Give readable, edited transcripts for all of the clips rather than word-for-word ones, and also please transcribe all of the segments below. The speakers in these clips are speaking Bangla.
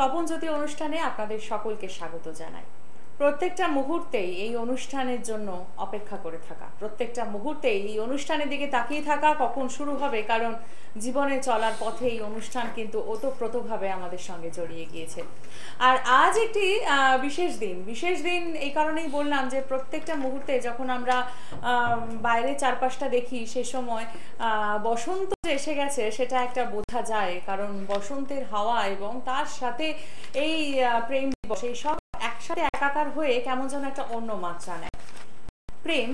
তপনজ্যোতি অনুষ্ঠানে আপনাদের সকলকে স্বাগত জানাই। প্রত্যেকটা মুহূর্তেই এই অনুষ্ঠানের জন্য অপেক্ষা করে থাকা, প্রত্যেকটা মুহূর্তেই এই অনুষ্ঠানের দিকে তাকিয়ে থাকা কখন শুরু হবে, কারণ জীবনে চলার পথে এই অনুষ্ঠান কিন্তু ওতপ্রোতভাবে আমাদের সঙ্গে জড়িয়ে গিয়েছে। আর আজ একটি বিশেষ দিন এই কারণেই বললাম যে প্রত্যেকটা মুহূর্তে যখন আমরা বাইরে চারপাশটা দেখি সে সময় বসন্ত এসে গেছে সেটা একটা বোঝা যায়, কারণ বসন্তের হাওয়া এবং তার সাথে এই প্রেম দিবস এই সব একসাথে একাকার হয়ে কেমন যেন একটা অন্য মাত্রা নেয়। প্রেম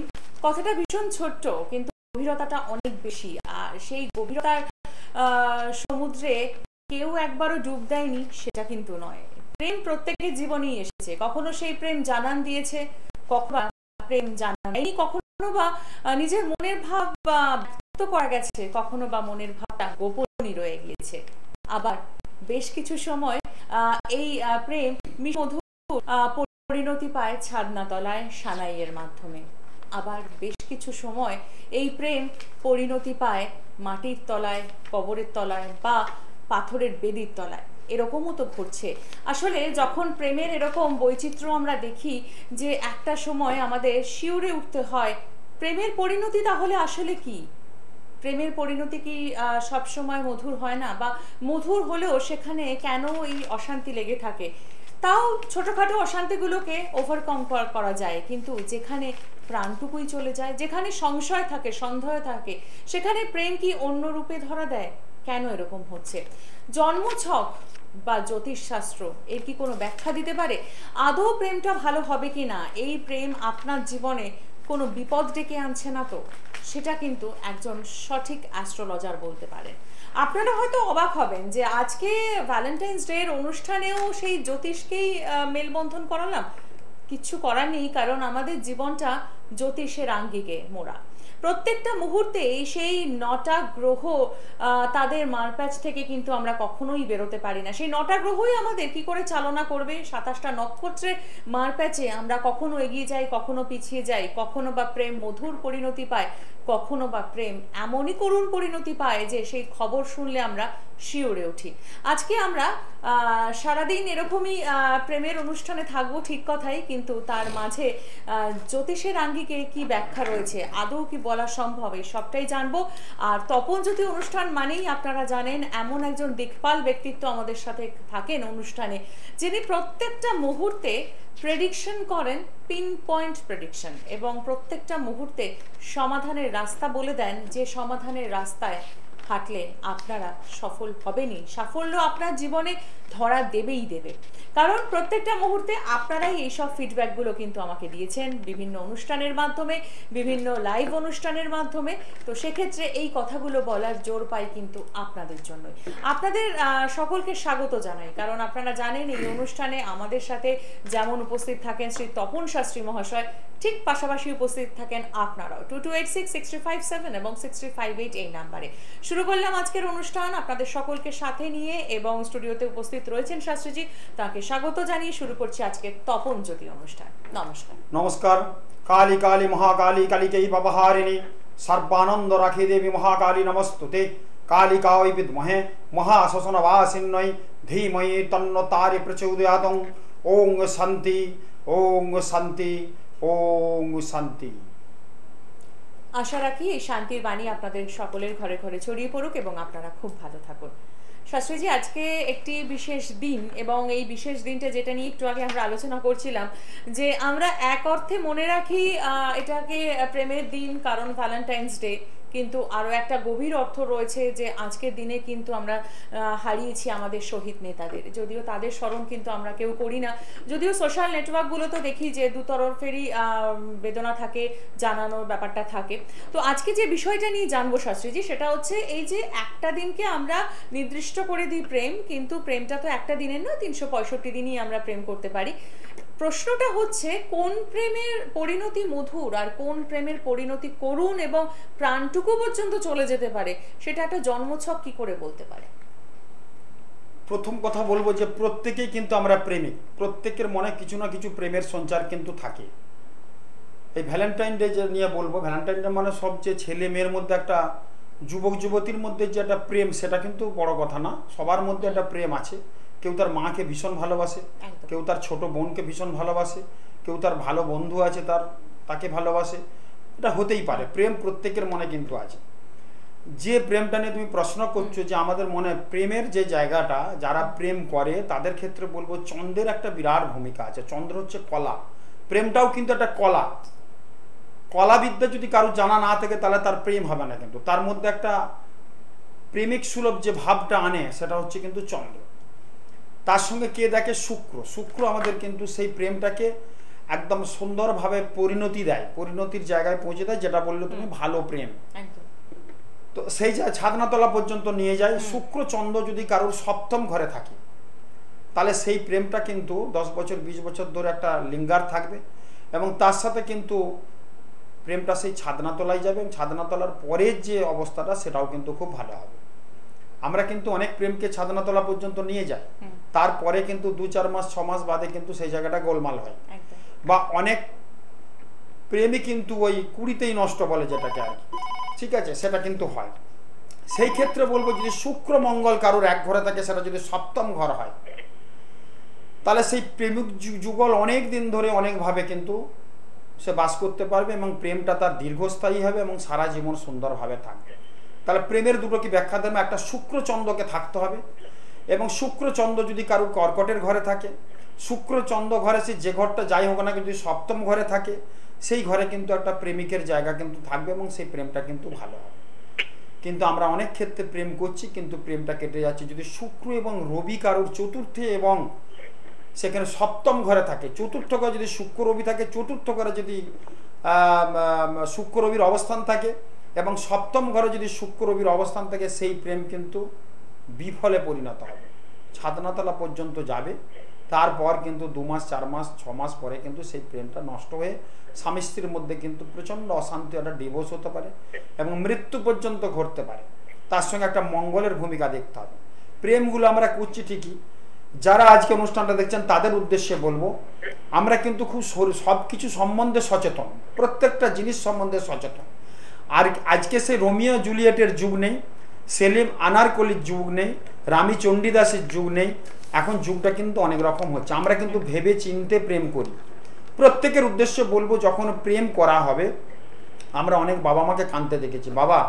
কথাটা ভীষণ ছোট্ট, কিন্তু গভীরতাটা অনেক বেশি। আর সেই গভীরতার সমুদ্রে কেউ একবারও ডুব দেয়নি সেটা কিন্তু নয়। প্রেম প্রত্যেকের জীবনেই এসেছে, কখনো সেই প্রেম জানান দিয়েছে, কখনো প্রেম জানায়নি, কখনো বা নিজের মনের ভাব ব্যক্ত করা গেছে, কখনো বা মনের ভাবটা গোপনই রয়ে গিয়েছে। আবার বেশ কিছু সময় এই প্রেম মধুর পরিণতি পায় ছাদনা তলায় সানাইয়ের মাধ্যমে। আবার বেশ কিছু সময় এই প্রেম পরিণতি পায় মাটির তলায়, কবরের তলায় বা পাথরের বেদির তলায়। এরকমও তো ঘটছে। আসলে যখন প্রেমের এরকম বৈচিত্র্য আমরা দেখি যে একটা সময় আমাদের শিউরে উঠতে হয়, প্রেমের পরিণতি তাহলে আসলে কি? প্রেমের পরিণতি কি সব সময় মধুর হয় না? বা মধুর হলেও সেখানে কেন এই অশান্তি লেগে থাকে? তাও ছোটখাটো অশান্তিগুলোকে ওভারকাম করা যায়, কিন্তু যেখানে প্রাণটুকুই চলে যায়, যেখানে সংশয় থাকে, সন্দেহ থাকে, সেখানে প্রেম কি অন্য রূপে ধরা দেয়? কেন এরকম হচ্ছে? জন্মছক বা জ্যোতিষশাস্ত্র এর কি কোনো ব্যাখ্যা দিতে পারে? আদৌ প্রেমটা ভালো হবে কি না? এই প্রেম আপনার জীবনে কোনো বিপদ ডেকে আনছে না তো? সেটা কিন্তু একজন সঠিক অ্যাস্ট্রোলজার বলতে পারেন। আপনারা হয়তো অবাক হবেন যে আজকে ভ্যালেন্টাইন্স ডে এর অনুষ্ঠানেও সেই জ্যোতিষকেই মেলবন্ধন করালাম। কিচ্ছু করার নেই, কারণ আমাদের জীবনটা জ্যোতিষের আঙ্গিকে মোড়া। প্রত্যেকটা মুহূর্তে সেই 9টা গ্রহ তাদের মারপ্যাচ থেকে কিন্তু আমরা কখনোই বেরোতে পারি না। সেই 9টা গ্রহই আমাদের কি করে চালনা করবে। 27টা নক্ষত্রের মারপ্যাচে আমরা কখনো এগিয়ে যাই, কখনো পিছিয়ে যাই, কখনো বা প্রেম মধুর পরিণতি পায়, কখনো বা প্রেম এমনই করুণ পরিণতি পায় যে সেই খবর শুনলে আমরা শিউরে উঠি। আজকে আমরা সারাদিন এরকমই প্রেমের অনুষ্ঠানে থাকবো, ঠিক কথাই, কিন্তু তার মাঝে জ্যোতিষের আঙ্গিকে কি ব্যাখ্যা রয়েছে, আদৌ কি বলা সম্ভব, এই সবটাই জানবো। আর তপনজ্যোতি অনুষ্ঠান মানেই আপনারা জানেন এমন একজন দিকপাল ব্যক্তিত্ব আমাদের সাথে থাকেন অনুষ্ঠানে, যিনি প্রত্যেকটা মুহূর্তে প্রেডিকশন করেন, পিন পয়েন্ট প্রেডিকশন, এবং প্রত্যেকটা মুহূর্তে সমাধানের রাস্তা বলে দেন, যে সমাধানের রাস্তায় হাঁটলে আপনারা সফল হবেনই, সাফল্য আপনার জীবনে ধরা দেবেই দেবে। কারণ প্রত্যেকটা মুহূর্তে আপনারাই এইসব ফিডব্যাকগুলো কিন্তু আমাকে দিয়েছেন বিভিন্ন অনুষ্ঠানের মাধ্যমে, বিভিন্ন লাইভ অনুষ্ঠানের মাধ্যমে। তো সেক্ষেত্রে এই কথাগুলো বলার জোর পাই কিন্তু আপনাদের জন্যই। আপনাদের সকলকে স্বাগত জানাই, কারণ আপনারা জানেন এই অনুষ্ঠানে আমাদের সাথে যেমন উপস্থিত থাকেন শ্রী তপন শাস্ত্রী মহাশয়, ঠিক পাশাপাশি উপস্থিত থাকেন আপনারাও 2286-657 এবং 6358 এই নাম্বারে। শুরু করলাম আজকের অনুষ্ঠান আপনাদের সকলকে সাথে নিয়ে, এবং স্টুডিওতে উপস্থিত রয়েছেন শাস্ত্রীজি, তাকে স্বাগত জানিয়ে শুরু করছি আজকের তপনজ্যোতি অনুষ্ঠান। নমস্কার। নমস্কার। কালী কালী মহাকালী কালিকেই ব্যবহারিণী সর্বানন্দ রাখি দেবী মহাকালী নমস্তুতে। কালিকা ওই বিদ্মহে মহাশ্মশানবাসিন্যৈ ধীমহি তন্নো তারি প্রচোদয়াৎ। ওং শান্তি, ওং শান্তি, ওং শান্তি। আশা রাখি এই শান্তির বাণী আপনাদের সকলের ঘরে ঘরে ছড়িয়ে পড়ুক এবং আপনারা খুব ভালো থাকুন। শাস্ত্রীজি, আজকে একটি বিশেষ দিন, এবং এই বিশেষ দিনটা যেটা নিয়ে একটু আগে আমরা আলোচনা করছিলাম, যে আমরা এক অর্থে মনে রাখি এটাকে প্রেমের দিন, কারণ ভ্যালেন্টাইন্স ডে, কিন্তু আরও একটা গভীর অর্থ রয়েছে যে আজকের দিনে কিন্তু আমরা হারিয়েছি আমাদের শহীদ নেতাদের। যদিও তাদের স্মরণ কিন্তু আমরা কেউ করি না, যদিও সোশ্যাল নেটওয়ার্কগুলো তো দেখি যে দুতরফেরই বেদনা থাকে, জানানোর ব্যাপারটা থাকে। তো আজকে যে বিষয়টা নিয়ে জানবো শাস্ত্রীজি, সেটা হচ্ছে এই যে একটা দিনকে আমরা নির্দিষ্ট করে দিই প্রেম, কিন্তু প্রেমটা তো একটা দিনের নয়, 365 দিনই আমরা প্রেম করতে পারি। প্রশ্নটা হচ্ছে কোন প্রেমের পরিণতি মধুর আর কোন প্রেমের পরিণতি করুণ এবং প্রাণটুকু পর্যন্ত চলে যেতে পারে, সেটা একটা জন্মছক কি করে বলতে পারে? প্রথম কথা বলবো যে প্রত্যেকেই কিন্তু আমরা প্রেমিক, প্রত্যেকের মনে কিছু না কিছু প্রেমের সঞ্চার কিন্তু থাকে। এই ভ্যালেন্টাইন ডে যে নিয়ে বলবো, ভ্যালেন্টাইন ডে মানে সবচেয়ে ছেলে মেয়ের মধ্যে একটা, যুবক যুবতীর মধ্যে যে একটা প্রেম, সেটা কিন্তু বড় কথা না, সবার মধ্যে একটা প্রেম আছে। কেউ তার মাকে ভীষণ ভালোবাসে, একদম। কেউ তার ছোট বোনকে ভীষণ ভালোবাসে, কেউ তার ভালো বন্ধু আছে তাকে ভালোবাসে। এটা হতেই পারে, প্রেম প্রত্যেকের মনে কিন্তু আছে। যে প্রেমটা নিয়ে তুমি প্রশ্ন করছো যে আমাদের মনে প্রেমের যে জায়গাটা, যারা প্রেম করে তাদের ক্ষেত্রে বলবো চন্দ্রের একটা বিরাট ভূমিকা আছে। চন্দ্র হচ্ছে কলা, প্রেমটাও কিন্তু একটা কলা। কলাবিদ্যা যদি কারো জানা না থাকে তাহলে তার প্রেম হবে না, কিন্তু তার মধ্যে একটা প্রেমিক সুলভ যে ভাবটা আনে সেটা হচ্ছে কিন্তু চন্দ্র। তার সঙ্গে কে দেখে? শুক্র। শুক্র আমাদের কিন্তু সেই প্রেমটাকে একদম সুন্দরভাবে পরিণতি দেয়, পরিণতির জায়গায় পৌঁছে দেয়, যেটা বললে তুমি ভালো প্রেম। তো সেই যে ছাদনাতলা পর্যন্ত নিয়ে যায়। শুক্র চন্দ্র যদি কারোর সপ্তম ঘরে থাকে তাহলে সেই প্রেমটা কিন্তু 10 বছর 20 বছর ধরে একটা লিঙ্গার থাকবে, এবং তার সাথে কিন্তু প্রেমটা সেই ছাদনাতলায় যাবে, এবং ছাদনাতলার পরের যে অবস্থাটা সেটাও কিন্তু খুব ভালো হবে। আমরা কিন্তু অনেক প্রেমকে ছাদনাতলা পর্যন্ত নিয়ে যাই, তারপরে কিন্তু 2-4 মাস 6 মাস বাদে কিন্তু সেই জায়গাটা গোলমাল হয়, বা অনেক প্রেমই কিন্তু ওই 20তেই নষ্ট বলে যেটাকে আর কি, ঠিক আছে, সেটা কিন্তু হয়। সেই ক্ষেত্রে বলবো যদি শুক্র মঙ্গল কারোর এক ঘরে থাকে, সেটা যদি সপ্তম ঘর হয়, তাহলে সেই প্রেমিক যুগল অনেক দিন ধরে অনেকভাবে কিন্তু সে বাস করতে পারবে, এবং প্রেমটা তার দীর্ঘস্থায়ী হবে এবং সারা জীবন সুন্দরভাবে থাকবে। তাহলে প্রেমের দুটো কি ব্যাখ্যা দেবে? একটা শুক্র চন্দ্রকে থাকতে হবে, এবং শুক্র চন্দ্র যদি কারোর কর্কটের ঘরে থাকে, শুক্র চন্দ্র ঘরে সে যে ঘরটা যাই হোক না, যদি সপ্তম ঘরে থাকে, সেই ঘরে কিন্তু একটা প্রেমিকের জায়গা কিন্তু থাকবে, এবং সেই প্রেমটা কিন্তু ভালো হবে। কিন্তু আমরা অনেক ক্ষেত্রে প্রেম করছি কিন্তু প্রেমটা কেটে যাচ্ছে। যদি শুক্র এবং রবি কারোর চতুর্থে এবং সেখানে সপ্তম ঘরে থাকে, চতুর্থ ঘরে যদি শুক্র রবি থাকে, চতুর্থ ঘরে যদি শুক্র রবির অবস্থান থাকে, এবং সপ্তম ঘরে যদি শুক্র রবির অবস্থান থাকে, সেই প্রেম কিন্তু বিফলে পরিণত হবে, ছাদনাতলা পর্যন্ত যাবে। তারপর কিন্তু 2 মাস 4 মাস 6 মাস পরে কিন্তু সেই প্রেমটা নষ্ট হয়ে স্বামী স্ত্রীর মধ্যে কিন্তু প্রচণ্ড অশান্তি, একটা ডিভোর্স হতে পারে এবং মৃত্যু পর্যন্ত ঘটতে পারে। তার সঙ্গে একটা মঙ্গলের ভূমিকা দেখতে হবে। প্রেমগুলো আমরা করছি ঠিকই, যারা আজকে অনুষ্ঠানটা দেখছেন তাদের উদ্দেশ্যে বলবো, আমরা কিন্তু খুব সব কিছু সম্বন্ধে সচেতন, প্রত্যেকটা জিনিস সম্বন্ধে সচেতন। আর আজকে সেই রোমিও জুলিয়েটের যুগ নেই, সেলিম আনারকলির যুগ নেই, রানী চণ্ডীদাসের যুগ নেই। এখন যুগটা কিন্তু অনেক রকম হচ্ছে। আমরা কিন্তু ভেবে চিনতে প্রেম করি। প্রত্যেকের উদ্দেশ্যে বলবো, যখন প্রেম করা হবে, আমরা অনেক বাবা মাকে কাঁদতে দেখেছি। বাবা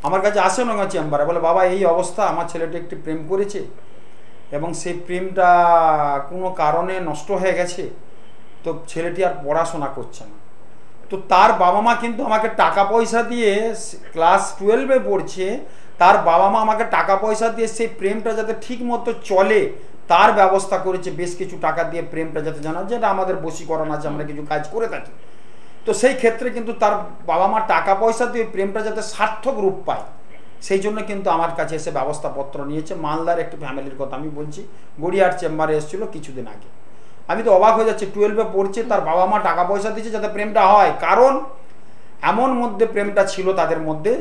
আমার কাছে আসে না চেম্বারে, বলে বাবা এই অবস্থা, আমার ছেলেটা একটি প্রেম করেছে এবং সেই প্রেমটা কোনো কারণে নষ্ট হয়ে গেছে, তো ছেলেটি আর পড়াশোনা করছে না। তো তার বাবা মা কিন্তু আমাকে টাকা পয়সা দিয়ে, ক্লাস 12-এ পড়ছে, তার বাবা মা আমাকে টাকা পয়সা দিয়ে সেই প্রেমটা যাতে ঠিক মতো চলে তার ব্যবস্থা করেছে, বেশ কিছু টাকা দিয়ে প্রেমটা যাতে জানা, যেটা আমাদের বশীকরণ আছে, আমরা কিছু কাজ করে থাকি। তো সেই ক্ষেত্রে কিন্তু তার বাবা মা টাকা পয়সা দিয়ে প্রেমটা যাতে সার্থক রূপ পায়, সেই জন্য কিন্তু আমার কাছে এসে ব্যবস্থাপত্র নিয়েছে। মালদার একটি ফ্যামিলির কথা আমি বলছি, গড়িয়ার চেম্বারে এসেছিল কিছুদিন আগে। আমি তো অবাক হয়ে যাচ্ছি, 12-এ পড়ছে, তার বাবা মা টাকা পয়সা দিচ্ছে যাতে প্রেমটা হয়। কারণ এমন মধ্যে প্রেমটা ছিল তাদের মধ্যে,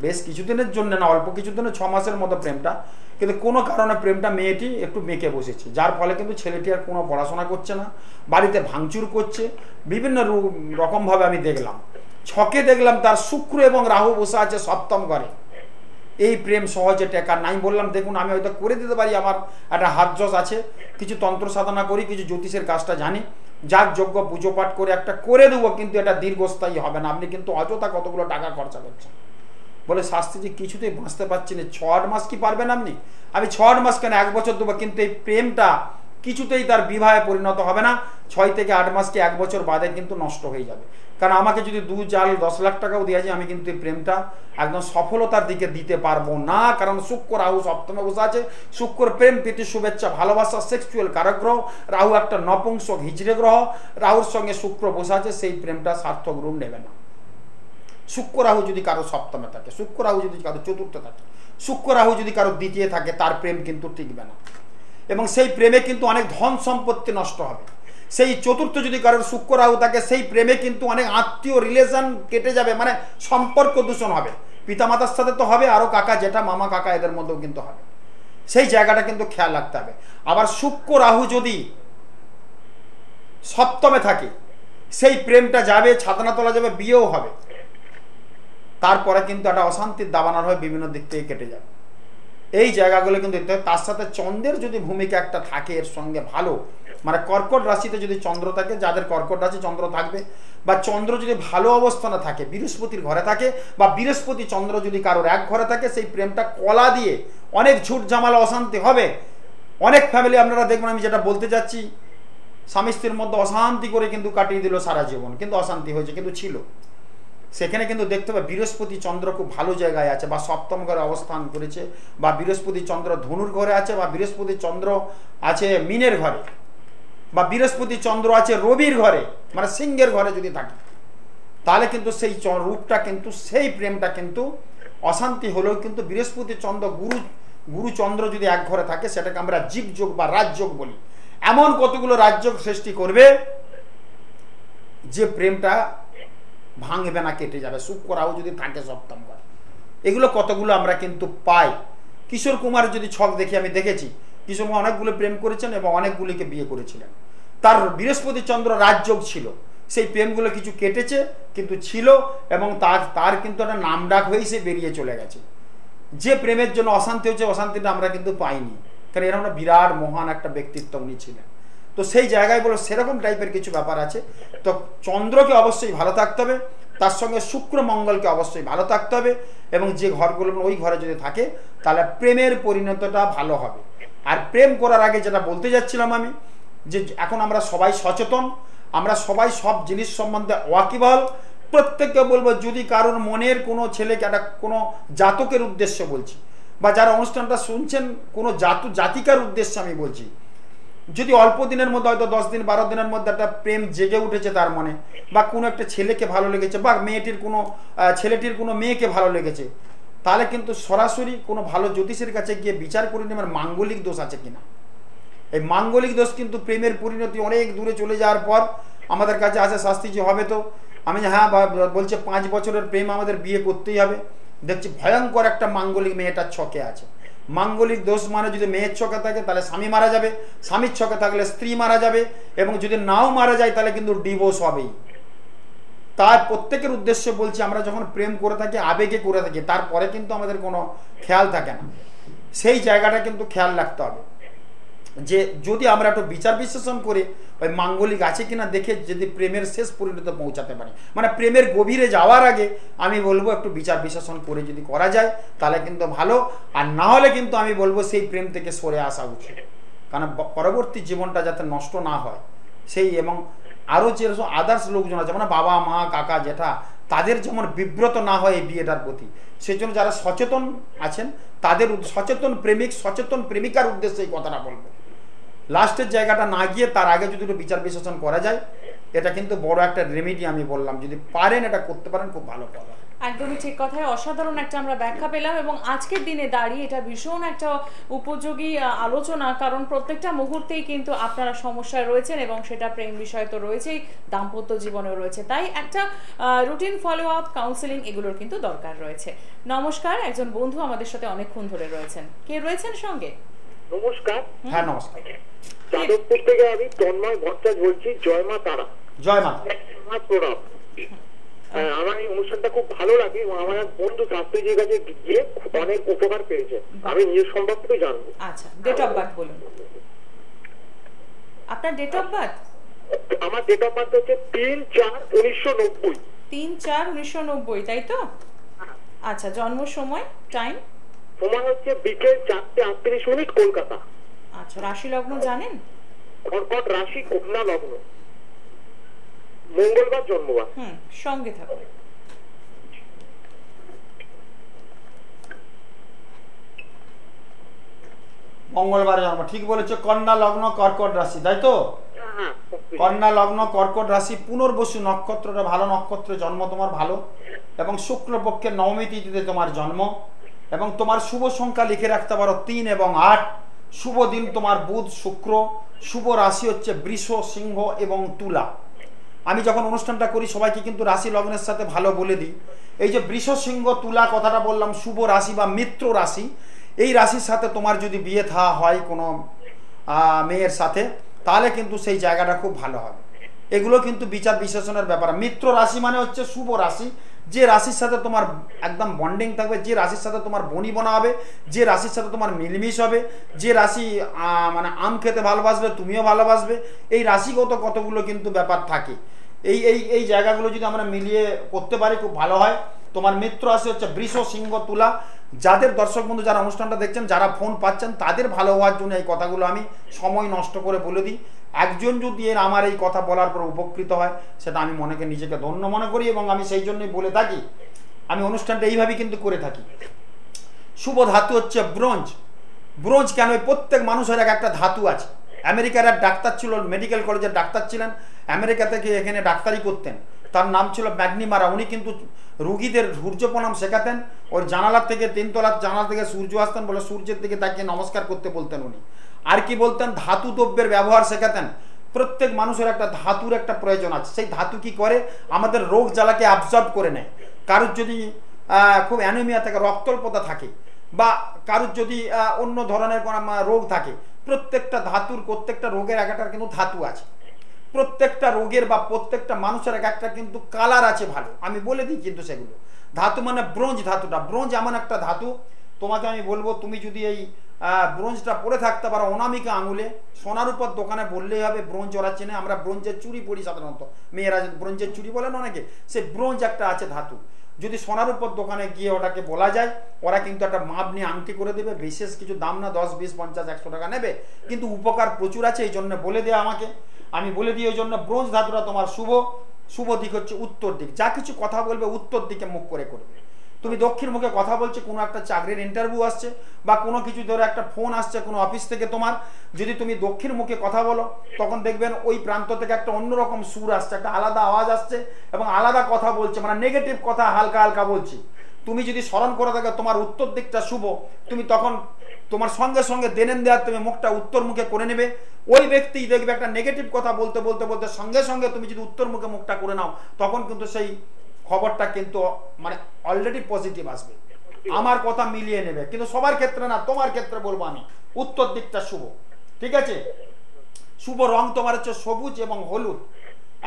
বেশ কিছুদিনের জন্য না, অল্প কিছুদিনের 6 মাসের মতো প্রেমটা, কিন্তু কোনো কারণে প্রেমটা মেয়েটি একটু মেকে বসেছে, যার ফলে কিন্তু ছেলেটি আর কোনো পড়াশোনা করছে না, বাড়িতে ভাঙচুর করছে, বিভিন্ন রকমভাবে আমি দেখলাম। ছকে দেখলাম তার শুক্র এবং রাহু বসে আছে সপ্তম ঘরে। এই প্রেম সহজে টেকা নাই। বললাম দেখুন আমি হয়তো করে দিতে পারি, আমার একটা হাত যশ আছে, কিছু তন্ত্র সাধনা করি, কিছু জ্যোতিষের কাজটা জানি, যার যোগ্য পুজো পাঠ করে একটা করে দেবো, কিন্তু এটা দীর্ঘস্থায়ী হবে না, আপনি কিন্তু অযথা কতগুলো টাকা খরচা করছেন। বলে শাস্ত্রীজি কিছুতেই বাঁচতে পারছি না, 6 মাস কি পারবেন আপনি? আমি 6 মাস কেন, 1 বছর দেবো, কিন্তু এই প্রেমটা কিছুতেই তার বিবাহে পরিণত হবে না। 6 থেকে 8 মাস কি 1 বছর বাদে কিন্তু নষ্ট হয়ে যাবে। কারণ আমাকে যদি 2-4-10 লাখ টাকাও দেওয়া যায়, আমি কিন্তু এই প্রেমটা একদম সফলতার দিকে দিতে পারবো না। কারণ শুক্র রাহু সপ্তমে বসে আছে। শুক্র প্রেম প্রীতি শুভেচ্ছা ভালোবাসা সেক্সুয়াল কারক গ্রহ, রাহু একটা নপুংসক হিজড়ে গ্রহ, রাহুর সঙ্গে শুক্র বসে আছে, সেই প্রেমটা সার্থক রূপ নেবে না। শুক্র রাহু যদি কারো সপ্তমে থাকে, শুক্র রাহু যদি কারো চতুর্থে থাকে, শুক্র রাহু যদি কারো দ্বিতীয় থাকে, তার প্রেম কিন্তু টিকবে না, এবং সেই প্রেমে কিন্তু অনেক ধন সম্পত্তি নষ্ট হবে। সেই চতুর্থ যদি কারোর শুক্র রাহু থাকে, সেই প্রেমে কিন্তু অনেক আত্মীয় রিলেশন কেটে যাবে, মানে সম্পর্ক দূষণ হবে। পিতামাতার সাথে তো হবে, আরও কাকা জেঠা মামা কাকা এদের মধ্যেও কিন্তু হবে। সেই জায়গাটা কিন্তু খেয়াল রাখতে হবে। আবার শুক্র রাহু যদি সপ্তমে থাকে, সেই প্রেমটা যাবে, ছাদনাতলা যাবে, বিয়েও হবে, তারপরে কিন্তু একটা অশান্তির দাবানল হয়ে বিভিন্ন দিক থেকে কেটে যাবে। এই জায়গাগুলো কিন্তু দেখতে হবে। তার সাথে চন্দ্রের যদি ভূমিকা একটা থাকে এর সঙ্গে ভালো, মানে কর্কট রাশিতে যদি চন্দ্র থাকে, যাদের কর্কট রাশি চন্দ্র থাকবে, বা চন্দ্র যদি ভালো অবস্থানে থাকে, বৃহস্পতির ঘরে থাকে, বা বৃহস্পতি চন্দ্র যদি কারোর এক ঘরে থাকে, সেই প্রেমটা কলা দিয়ে অনেক ঝুট ঝামেলা অশান্তি হবে। অনেক ফ্যামিলি আপনারা দেখবেন, আমি যেটা বলতে যাচ্ছি, স্বামী স্ত্রীর মধ্যে অশান্তি করে কিন্তু কাটিয়ে দিল সারা জীবন, কিন্তু অশান্তি হয়েছে, কিন্তু ছিল। সেখানে কিন্তু দেখতে হবে বৃহস্পতি চন্দ্র খুব ভালো জায়গায় আছে, বা সপ্তম ঘরে অবস্থান করেছে, বা বৃহস্পতি চন্দ্র ধনুর ঘরে আছে, বা বৃহস্পতি চন্দ্র আছে মিনের ঘরে, বা বৃহস্পতি চন্দ্র আছে রবির ঘরে, মানে সিংহের ঘরে যদি থাকে, তাহলে কিন্তু সেই রূপটা কিন্তু, সেই প্রেমটা কিন্তু অশান্তি হলেও কিন্তু বৃহস্পতি চন্দ্র গুরু চন্দ্র যদি এক ঘরে থাকে, সেটাকে আমরা জীবযোগ বা রাজযোগ বলি। এমন কতগুলো রাজযোগ সৃষ্টি করবে যে প্রেমটা ভাঙবে না, কেটে যাবে। শুক্রাও যদি থাকে সপ্তম ঘরে, এগুলো কতগুলো আমরা কিন্তু পাই। কিশোর কুমার যদি ছক দেখি, আমি দেখেছি কিশোর কুমার অনেকগুলো প্রেম করেছেন এবং অনেকগুলিকে বিয়ে করেছিলেন। তার বৃহস্পতি চন্দ্র রাজযোগ ছিল, সেই প্রেমগুলো কিছু কেটেছে কিন্তু ছিল, এবং তার কিন্তু একটা নামডাক হয়েই সে বেরিয়ে চলে গেছে। যে প্রেমের জন্য অশান্তি হচ্ছে, অশান্তিটা আমরা কিন্তু পাইনি, কারণ এরকম একটা বিরাট মহান একটা ব্যক্তিত্ব উনি ছিলেন। তো সেই জায়গায় বলো সেরকম টাইপের কিছু ব্যাপার আছে। তো চন্দ্রকে অবশ্যই ভালো থাকতে হবে, তার সঙ্গে শুক্র মঙ্গলকে অবশ্যই ভালো থাকতে হবে, এবং যে ঘরগুলো ওই ঘরে যদি থাকে, তাহলে প্রেমের পরিণতটা ভালো হবে। আর প্রেম করার আগে যেটা বলতে যাচ্ছিলাম আমি, যে এখন আমরা সবাই সচেতন, আমরা সবাই সব জিনিস সম্বন্ধে ওয়াকিবহাল। প্রত্যেককে বলবো, যদি কারোর মনের কোনো ছেলেকে একটা কোনো জাতকের উদ্দেশ্যে বলছি, বা যারা অনুষ্ঠানটা শুনছেন কোনো জাতিকার উদ্দেশ্যে আমি বলছি, যদি অল্প দিনের মধ্যে, হয়তো 10 দিন 12 দিনের মধ্যে একটা প্রেম জেগে উঠেছে তার মনে, বা কোনো একটা ছেলেকে ভালো লেগেছে, বা ছেলেটির কোনো মেয়েকে ভালো লেগেছে, তাহলে কিন্তু সরাসরি কোনো ভালো জ্যোতিষের কাছে গিয়ে বিচার করে নেবেন মাঙ্গলিক দোষ আছে কিনা। এই মাঙ্গলিক দোষ কিন্তু প্রেমের পরিণতি অনেক দূরে চলে যাওয়ার পর আমাদের কাছে আসে, শাস্তিজি হবে তো? আমি হ্যাঁ, বলছে 5 বছরের প্রেম আমাদের বিয়ে করতেই হবে। দেখছি ভয়ঙ্কর একটা মাঙ্গলিক মেয়েটার ছকে আছে। মাঙ্গলিক দোষ মানে যদি মেয়ের ছকে থাকে তাহলে স্বামী মারা যাবে, স্বামীর ছকে থাকলে স্ত্রী মারা যাবে, এবং যদি নাও মারা যায় তাহলে কিন্তু ডিভোর্স হবেই। তার প্রত্যেকের উদ্দেশ্যে বলছি, আমরা যখন প্রেম করে থাকি আবেগে করে থাকি, তারপরে কিন্তু আমাদের কোনো খেয়াল থাকে না। সেই জায়গাটা কিন্তু খেয়াল রাখতে হবে, যে যদি আমরা একটু বিচার বিশ্লেষণ করে ওই মাঙ্গলিক আছে কিনা দেখে যদি প্রেমের শেষ পরিণতি পৌঁছাতে পারি, মানে প্রেমের গভীরে যাওয়ার আগে আমি বলবো একটু বিচার বিশ্লেষণ করে যদি করা যায় তাহলে কিন্তু ভালো। আর না হলে কিন্তু আমি বলবো সেই প্রেম থেকে সরে আসা উচিত, কারণ পরবর্তী জীবনটা যাতে নষ্ট না হয় সেই, এবং আরও যে আদার্স লোকজন আছে, মানে বাবা মা কাকা জেঠা, তাদের যেমন বিব্রত না হয় এই বিয়েটার প্রতি, সেজন্য যারা সচেতন আছেন তাদের সচেতন প্রেমিক সচেতন প্রেমিকার উদ্দেশ্যে এই কথাটা বলবো। লাস্টের জায়গাটা না গিয়ে তার আগে যদি একটু বিচার বিশ্লেষণ করা যায়, এটা কিন্তু বড় একটা রেমেডি। আমি বললাম যদি পারেন, এটা করতে পারেন, খুব ভালো কথা। একদমই ঠিক কথায় অসাধারণ একটা আমরা ব্যাখ্যা পেলাম, এবং আজকের দিনে দাঁড়িয়ে এটা ভীষণ একটা উপযোগী আলোচনা, কারণ প্রত্যেকটা মুহূর্তেই কিন্তু আপনারা সমস্যায় রয়েছেন, এবং সেটা প্রেম বিষয় তো রয়েছেই, দাম্পত্য জীবনেও রয়েছে, তাই একটা রুটিন ফলো আপ, কাউন্সেলিং এগুলোর কিন্তু দরকার রয়েছে। নমস্কার, একজন বন্ধু আমাদের সাথে অনেকক্ষণ ধরে রয়েছেন, কে রয়েছেন সঙ্গে? নমস্কার। হ্যাঁ নমস্কার। যাদবপুর থেকে আমি তন্ময় ভট্টাচার্য বলছি। জয় মা তারা। জয় মা। প্রণাম। আমার এই অনুষ্ঠানটা খুব ভালো লাগে, এবং আমার এক বন্ধু শাস্ত্রীজির কাছে গিয়ে অনেক উপকার পেয়েছে। আমি নিজের সম্পর্কে জানবো। আচ্ছা, ডেট অফ বার্থ বলুন। আপনার ডেট অফ বার্থ? আমার ডেট অফ বার্থ হচ্ছে 3/4/1990। 3/4/1990, তাই তো? আচ্ছা, জন্ম সময়, টাইম? সময় হচ্ছে বিকেল 4:38 কলকাতা। আচ্ছা, রাশি লগ্ন জানেন? কর্কট রাশি, কন্যা লগ্ন, মঙ্গলবার জন্মবার। সঙ্গে থাকুন। মঙ্গলবার জন্ম, ঠিক বলেছো। কন্যা লগ্ন, কর্কট রাশি, তাই তো? কন্যা লগ্ন, কর্কট রাশি, পুনর্বসু নক্ষত্রটা ভালো নক্ষত্রে জন্ম তোমার, ভালো, এবং শুক্লপক্ষের নবমী তিথিতে তোমার জন্ম, এবং তোমার শুভ সংখ্যা লিখে রাখতে পারো 3 এবং 8। শুভ দিন তোমার বুধ শুক্র। শুভ রাশি হচ্ছে বৃষ, সিংহ এবং তুলা। আমি যখন অনুষ্ঠানটা করি সবাইকে কিন্তু রাশি লগ্নের সাথে ভালো বলে দিই। এই যে বৃষ সিংহ তুলা কথাটা বললাম, শুভ রাশি বা মিত্র রাশি, এই রাশির সাথে তোমার যদি বিয়ে থা হয় কোনো মেয়ের সাথে, তাহলে কিন্তু সেই জায়গাটা খুব ভালো হবে। এগুলো কিন্তু বিচার বিশ্লেষণের ব্যাপার। মিত্র রাশি মানে হচ্ছে শুভ রাশি, যে রাশির সাথে তোমার একদম বন্ডিং থাকবে, যে রাশির সাথে তোমার বনি বনা হবে, যে রাশির সাথে তোমার মিলমিশ হবে, যে রাশি মানে আম খেতে ভালোবাসবে তুমিও ভালোবাসবে, এই রাশিগত কতগুলো কিন্তু ব্যাপার থাকে। এই এই এই জায়গাগুলো যদি আমরা মিলিয়ে করতে পারি খুব ভালো হয়। তোমার মিত্র রাশি হচ্ছে বৃষ, সিংহ, তুলা। যাদের দর্শক বন্ধু যারা অনুষ্ঠানটা দেখছেন, যারা ফোন পাচ্ছেন, তাদের ভালো হওয়ার জন্য এই কথাগুলো আমি সময় নষ্ট করে বলে দিই। একজন যদি আমার এই কথা বলার পর উপকৃত হয়, সেটা আমি মনেকে নিজেকে ধন্য মনে করি, এবং আমি সেই জন্যই বলে থাকি। আমি অনুষ্ঠানটা এইভাবেই কিন্তু করে থাকি। শুভ ধাতু হচ্ছে ব্রোঞ্জ। ব্রোঞ্জ কেন? প্রত্যেক মানুষের এক একটা ধাতু আছে। আমেরিকার এক ডাক্তার ছিল, মেডিকেল কলেজের ডাক্তার ছিলেন, আমেরিকা থেকে এখানে ডাক্তারি করতেন, তার নাম ছিল ম্যাগনিমারা। উনি কিন্তু রুগীদের সূর্য প্রণাম শেখাতেন। ওর জানালার থেকে, 3 তলার জানালা থেকে সূর্য আসতেন বলে সূর্যের দিকে তাকিয়ে নমস্কার করতে বলতেন উনি। আর কি বলতেন? ধাতু দ্রব্যের ব্যবহার শেখাতেন। প্রত্যেক মানুষের একটা ধাতুর একটা প্রয়োজন আছে। সেই ধাতু কি করে? আমাদের রোগ জ্বালাকে অ্যাবজর্ব করে নেয়। কারোর যদি খুব অ্যানিমিয়া থাকে, রক্তল্পতা থাকে, বা কারোর যদি অন্য ধরনের কোনো রোগ থাকে, প্রত্যেকটা ধাতুর, প্রত্যেকটা রোগের এক একটা কিন্তু ধাতু আছে। প্রত্যেকটা রোগের বা প্রত্যেকটা মানুষের এক একটা কিন্তু কালার আছে ভালো, আমি বলে দিই কিন্তু সেগুলো। ধাতু মানে ব্রোঞ্জ ধাতুটা। ব্রোঞ্জ এমন একটা ধাতু, তোমাকে আমি বলবো, তুমি যদি এই ব্রোঞ্জটা পরে থাকতে পারো অনামিকা আঙুলে, সোনার উপর দোকানে বললেই হবে ব্রোঞ্জ ওরা চেনে। আমরা ব্রোঞ্জের চুড়ি পরি সাধারণত, মেয়েরা ব্রোঞ্জের চুড়ি বলেন অনেকে, সে ব্রোঞ্জ একটা আছে ধাতু। যদি সোনার উপর দোকানে গিয়ে ওটাকে বলা যায়, ওরা কিন্তু একটা মাপ নিয়ে আংটি করে দেবে। বিশেষ কিছু দাম না, 10, 20, 50, 100 টাকা নেবে, কিন্তু উপকার প্রচুর আছে। এই জন্য বলে দেওয়া আমাকে, আমি বলে দিই। ওই জন্য ব্রোঞ্জ ধাতুটা তোমার শুভ। শুভ দিক হচ্ছে উত্তর দিক। যা কিছু কথা বলবে উত্তর দিকে মুখ করে করবে। তুমি দক্ষিণ মুখে কথা বলছো, কোনো একটা চাকরির ইন্টারভিউ আসছে বা কোনো কিছু ধরে একটা ফোন আসছে কোনো অফিস থেকে তোমার, যদি তুমি দক্ষিণ মুখে কথা বলো, তখন দেখবেন ওই প্রান্ত থেকে একটা অন্যরকম সুর আসছে, একটা আলাদা আওয়াজ আসছে এবং আলাদা কথা বলছে, মানে নেগেটিভ কথা হালকা হালকা বলছি। তুমি যদি স্মরণ করে থাকো তোমার উত্তর দিকটা শুভ, তুমি তখন তোমার সঙ্গে সঙ্গে দেনেন দেওয়ার তুমি মুখটা উত্তর মুখে করে নেবে। ওই ব্যক্তি দেখবে একটা নেগেটিভ কথা বলতে বলতে বলতে সঙ্গে সঙ্গে তুমি যদি উত্তর মুখে মুখটা করে নাও, তখন কিন্তু সেই খবরটা কিন্তু মানে অলরেডি পজিটিভ আসবে। আমার কথা মিলিয়ে নেবে, কিন্তু সবার ক্ষেত্রে না, তোমার ক্ষেত্রে বলবো আমি উত্তর দিকটা শুভ। ঠিক আছে? শুভ রং তোমার হচ্ছে সবুজ এবং হলুদ।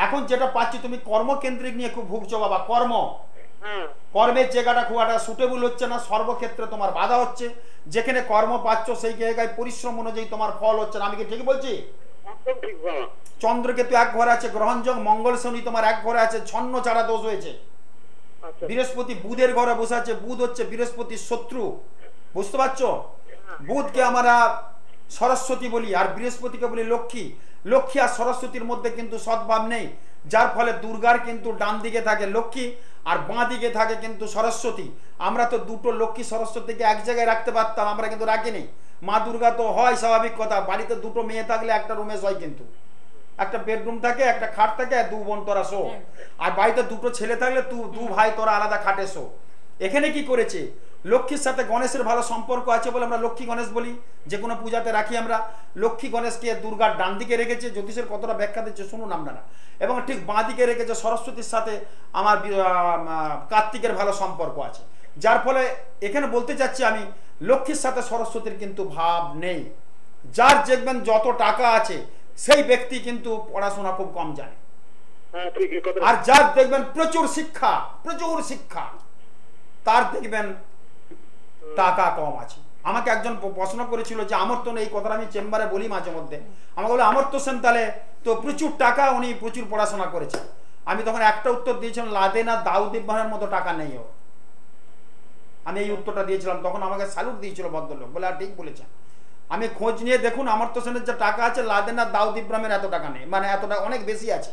এখন যেটা পাচ্ছি, তুমি কর্মকেন্দ্রিক নিয়ে খুব ভুগছো বাবা। কর্মের জায়গাটা খুব একটা সুটেবল হচ্ছে না, সর্বক্ষেত্রে তোমার বাধা হচ্ছে। যেখানে কর্ম পাচ্ছ সেই জায়গায় পরিশ্রম অনুযায়ী তোমার ফল হচ্ছে না। আমি কি ঠিক বলছি? চন্দ্রকেতু এক ঘরে আছে, গ্রহণযোগ। মঙ্গল শনি তোমার এক ঘরে আছে, ছন্ন ছাড়া দোষ হয়েছে। বৃহস্পতি বুধের ঘরে বসে আছে। বুধ হচ্ছে বৃহস্পতির শত্রু, বুঝতে পারছো? বুধকে আমরা সরস্বতী বলি, আর বৃহস্পতিকে বলি লক্ষ্মী। লক্ষ্মী আর সরস্বতীর মধ্যে কিন্তু সদ্ভাব নেই, যার ফলে দুর্গার কিন্তু ডান দিকে থাকে লক্ষ্মী আর বাঁ দিকে থাকে কিন্তু সরস্বতী। আমরা তো দুটো লক্ষ্মী সরস্বতীকে এক জায়গায় রাখতে পারতাম, আমরা কিন্তু রাখিনি। মা দুর্গা তো হয় স্বাভাবিক কথা, বাড়িতে দুটো মেয়ে থাকলে একটা রুমে শোয়, কিন্তু একটা বেডরুম থাকে, একটা খাট থাকে, আর 2 বোন তোরা শো। আর বাড়িতে দুটো ছেলে থাকলে 2 ভাই তোরা আলাদা খাটে শো। এখানে কি করেছে? লক্ষ্মীর সাথে গণেশের ভালো সম্পর্ক আছে বলে আমরা লক্ষ্মী গণেশ বলি, যে কোনো পূজাতে রাখি আমরা। লক্ষ্মী গণেশকে দুর্গার ডান দিকে রেখেছে, জ্যোতিষের কতটা ব্যাখ্যা দিচ্ছে শুনুন আপনারা। এবং ঠিক বাঁ দিকে রেখেছে সরস্বতীর সাথে আমার কার্তিকের ভালো সম্পর্ক আছে, যার ফলে এখানে বলতে চাচ্ছি আমি, লক্ষ্মীর সাথে সরস্বতীর কিন্তু ভাব নেই। যার দেখবেন যত টাকা আছে সেই ব্যক্তি কিন্তু পড়াশোনা খুব কম জানে, আর যার দেখবেন প্রচুর শিক্ষা তার দেখবেন টাকা কম আছে। আমাকে একজন প্রশ্ন করেছিল যে অমর্ত্য, এই কথাটা আমি চেম্বারে বলি মাঝে মধ্যে, আমাকে বলে অমর্ত্য সেন তাহলে তো প্রচুর টাকা, উনি প্রচুর পড়াশোনা করেছে। আমি তখন একটা উত্তর দিয়েছিলাম, লাদেন আর দাউদ ইব্রাহিমের মতো টাকা নেই ওর। আমি এই উত্তরটা দিয়েছিলাম, তখন আমাকে স্যালুট দিয়েছিল ভদ্রলোক, বলে আর ঠিক বলেছেন। আমি খোঁজ নিয়ে দেখুন, অমর্ত্য সেনের যে টাকা আছে, লাদেন আর দাউদ ইব্রাহিমের এত টাকা নেই, মানে এতটা অনেক বেশি আছে।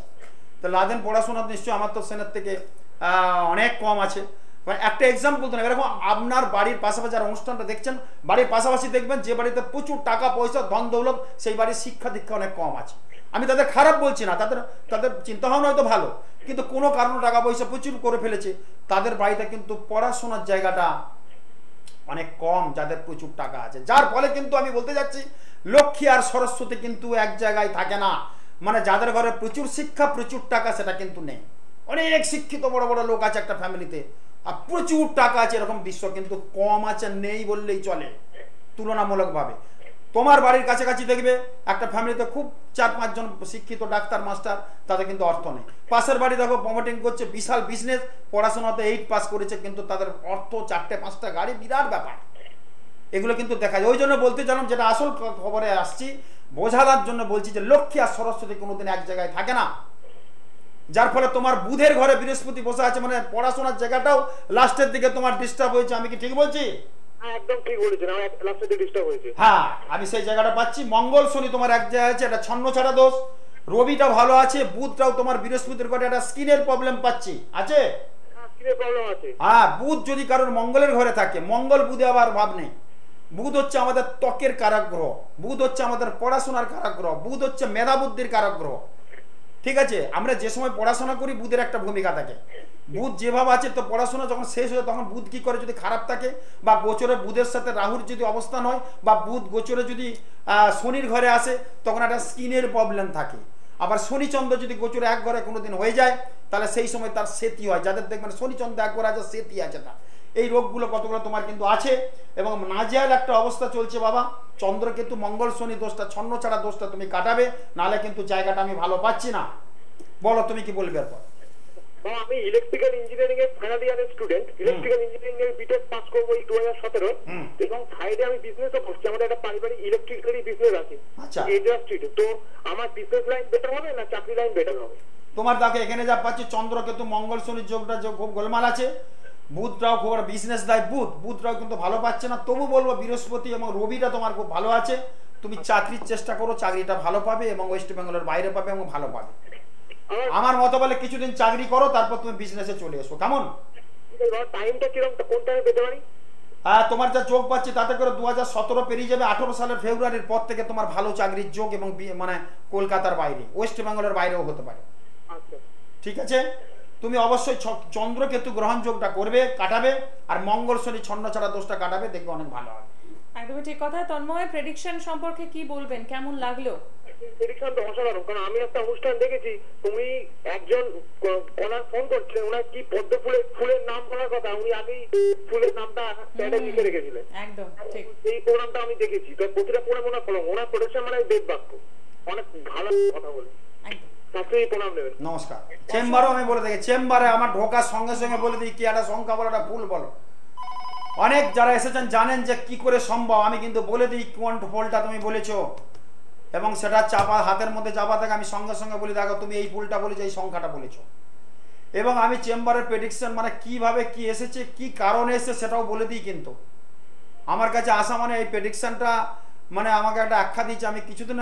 তো লাদেন পড়াশোনা নিশ্চয়ই অমর্ত্য সেনের থেকে অনেক কম আছে। একটা এক্সাম্পল তো না, এরকম আপনার বাড়ির পাশাপাশি যারা অনুষ্ঠানটা দেখছেন, বাড়ির পাশাপাশি দেখবেন যে বাড়িতে প্রচুর টাকা পয়সা ধন দৌলত, সেই বাড়ির শিক্ষা দীক্ষা অনেক কম আছে। আমি তাদের খারাপ বলছি না, তাদের চিন্তাভাবনা হয়তো ভালো, কিন্তু কোনো কারণে টাকা পয়সা প্রচুর করে ফেলেছে, তাদের বাড়িতে কিন্তু পড়াশোনার জায়গাটা অনেক কম, যাদের প্রচুর টাকা আছে। যার ফলে কিন্তু আমি বলতে যাচ্ছি, লক্ষ্মী আর সরস্বতী কিন্তু এক জায়গায় থাকে না। মানে যাদের ঘরে প্রচুর শিক্ষা প্রচুর টাকা, সেটা কিন্তু নেই। অনেক শিক্ষিত বড় বড় লোক আছে একটা ফ্যামিলিতে, আর প্রচুর টাকা আছে, এরকম দৃশ্য কিন্তু কম আছে, নেই বললেই চলে তুলনামূলকভাবে। তোমার বাড়ির কাছাকাছি দেখবে একটা ফ্যামিলিতে খুব 4-5 জন শিক্ষিত ডাক্তার মাস্টার, তাদের কিন্তু অর্থ নেই। পাশের বাড়ি দেখো প্রমোটিং করছে, বিশাল বিজনেস, পড়াশোনাতে 8 পাস করেছে, কিন্তু তাদের অর্থ 4টে-5টা গাড়ি, বিরাট ব্যাপার। এগুলো কিন্তু দেখা যায়। ওই জন্য বলতে চাইলাম, যেটা আসল খবরে আসছি বোঝানোর জন্য বলছি, যে লক্ষ্মী আর সরস্বতী কোনোদিন এক জায়গায় থাকে না। যার ফলে তোমার বুধের ঘরে বৃহস্পতি বসে আছে, মানে পড়াশোনার জায়গাটাও লাস্টের দিকে তোমার ডিস্টার্ব হয়েছে। আমি কি ঠিক বলছি? একদম ঠিক বলেছেন, আমার লাস্টে ডিস্টার্ব হয়েছে। হ্যাঁ, আমি সেই জায়গাটা পাচ্ছি। মঙ্গল শনি তোমার এক জায়গায় আছে, এটা ছন্ন ছাড়া দোষ। রবিটা ভালো আছে, বুধটাও তোমার বৃহস্পতির ঘরে একটা স্কিনের প্রবলেম পাচ্ছি, আছে। স্কিনের প্রবলেম আছে। হ্যাঁ, বুধ যদি কারোর মঙ্গলের ঘরে থাকে, মঙ্গল বুধে আবার ভাব নেই। বুধ হচ্ছে আমাদের ত্বকের কারক গ্রহ, বুধ হচ্ছে আমাদের পড়াশোনার কারক গ্রহ, বুধ হচ্ছে মেধা বুদ্ধির কারক গ্রহ। ঠিক আছে, আমরা যে সময় পড়াশোনা করি বুধের একটা ভূমিকা থাকে। বুধ যেভাবে আছে, তো পড়াশোনা যখন শেষ হয় তখন বুধ কি করে, যদি খারাপ থাকে বা গোচরে বুধের সাথে রাহুর যদি অবস্থান হয়, বা বুধ গোচরে যদি শনির ঘরে আসে, তখন একটা স্কিনের প্রবলেম থাকে। আবার শনিচন্দ্র যদি গোচরে এক ঘরে কোনোদিন হয়ে যায়, তাহলে সেই সময় তার সেতি হয়। যাদের দেখবেন শনিচন্দ্র এক ঘরে আছে, সেতি আছে তার। এই রোগগুলো কতগুলো তোমার কিন্তু আছে, এবং নাজেহাল একটা অবস্থা চলছে বাবা। চন্দ্রকেতু মঙ্গল শনি দোষটা, ছন্ন ছাড়া দোষটা তুমি কাটাবে, নাহলে কিন্তু জায়গাটা আমি ভালো পাচ্ছি না। বলো তুমি কি বলবে এরপর? আমি ইলেকট্রিক্যাল ইঞ্জিনিয়ারিং এর ফাইনাল ইয়ারের স্টুডেন্ট। ইলেকট্রিক্যাল ইঞ্জিনিয়ারিং এর বিটেক পাস করবো এই 2017, এবং সাইডে আমি বিজনেসও করছি। আমাদের একটা পারিবারিক ইলেকট্রিক্যালি বিজনেস আছে। আচ্ছা, ইন্ডাস্ট্রিতে। তো আমার বিজনেস লাইন বেটার হবে না চাকরি লাইন বেটার হবে? তোমার দেখো এখানে যা পাচ্ছি, চন্দ্রকেতু মঙ্গল শনির যোগটা যে খুব গোলমাল আছে। বুধটাও খুব বিজনেস দেয়, বুধটাও কিন্তু ভালো পাচ্ছে না। তবু বলবো বৃহস্পতি এবং রবিটা তোমার খুব ভালো আছে। তুমি চাকরির চেষ্টা করো, চাকরিটা ভালো পাবে, এবং ওয়েস্ট বেঙ্গলের বাইরে পাবে, এবং ভালো পাবে। আমার মতো বলে কিছুদিন চাকরি করো, তারপর তুমি বিজনেসে চলে এসো, কেমন? টাইমটা কিরকম, কোন টাইমে পেতে পারি? হ্যাঁ, তোমার যা যোগ পাচ্ছি তাতে করে 2017 পেরিয়ে যাবে। 18 সালের ফেব্রুয়ারির পর থেকে তোমার ভালো চাকরির যোগ, এবং মানে কলকাতার বাইরে, ওয়েস্ট বেঙ্গলের বাইরেও হতে পারে। আচ্ছা, ঠিক আছে, তুমি অবশ্যই চন্দ্রকেতু গ্রহণ যোগটা করবে, কাটাবে, আর মঙ্গল শনি ছন্ন ছাড়া দোষটা কাটাবে, দেখবে অনেক ভালো হবে। একদমই ঠিক কথা। তন্ময়, প্রেডিকশন সম্পর্কে কি বলবেন, কেমন লাগলো? প্রেডিকশন তো অসাধারণ, কারণ আমি একটা অনুষ্ঠান দেখেছি, তুমি একজন ওনার ফোন করছিলেন, ওনার কি পদ্ম ফুলের নাম বলার কথা, উনি আগেই ফুলের নামটা প্যাডে লিখে রেখেছিলেন। একদম ঠিক, এই প্রোগ্রামটা আমি দেখেছি। তো প্রতিটা প্রোগ্রাম ওনার ফলো, ওনার প্রোডাকশন মানে বেদ বাক্য, অনেক ভালো কথা বলে। নমস্কার। চেম্বারও আমি বলে থাকি, চেম্বারে আমার ঢোকার সঙ্গে সঙ্গে বলে দিই কি একটা সংখ্যা বলো, একটা ফুল বলো। অনেক যারা এসেছেন জানেন যে কি করে সম্ভব। আমি কিন্তু বলে দিই কোন ফুলটা তুমি বলেছো, এবং সেটা চাপা হাতের মধ্যে চাপা থাকে, আমি সঙ্গে সঙ্গে বলি দেখো তুমি এই ফুলটা বলেছো, এই সংখ্যাটা বলেছো। এবং আমি চেম্বারের প্রেডিকশন মানে কিভাবে কি এসেছে, কি কারণে এসেছে সেটাও বলে দিই। কিন্তু আমার কাছে আসা মানে এই প্রেডিকশনটা মানে আমাকে একটা আখ্যা দিয়েছে। আমি কিছুদিন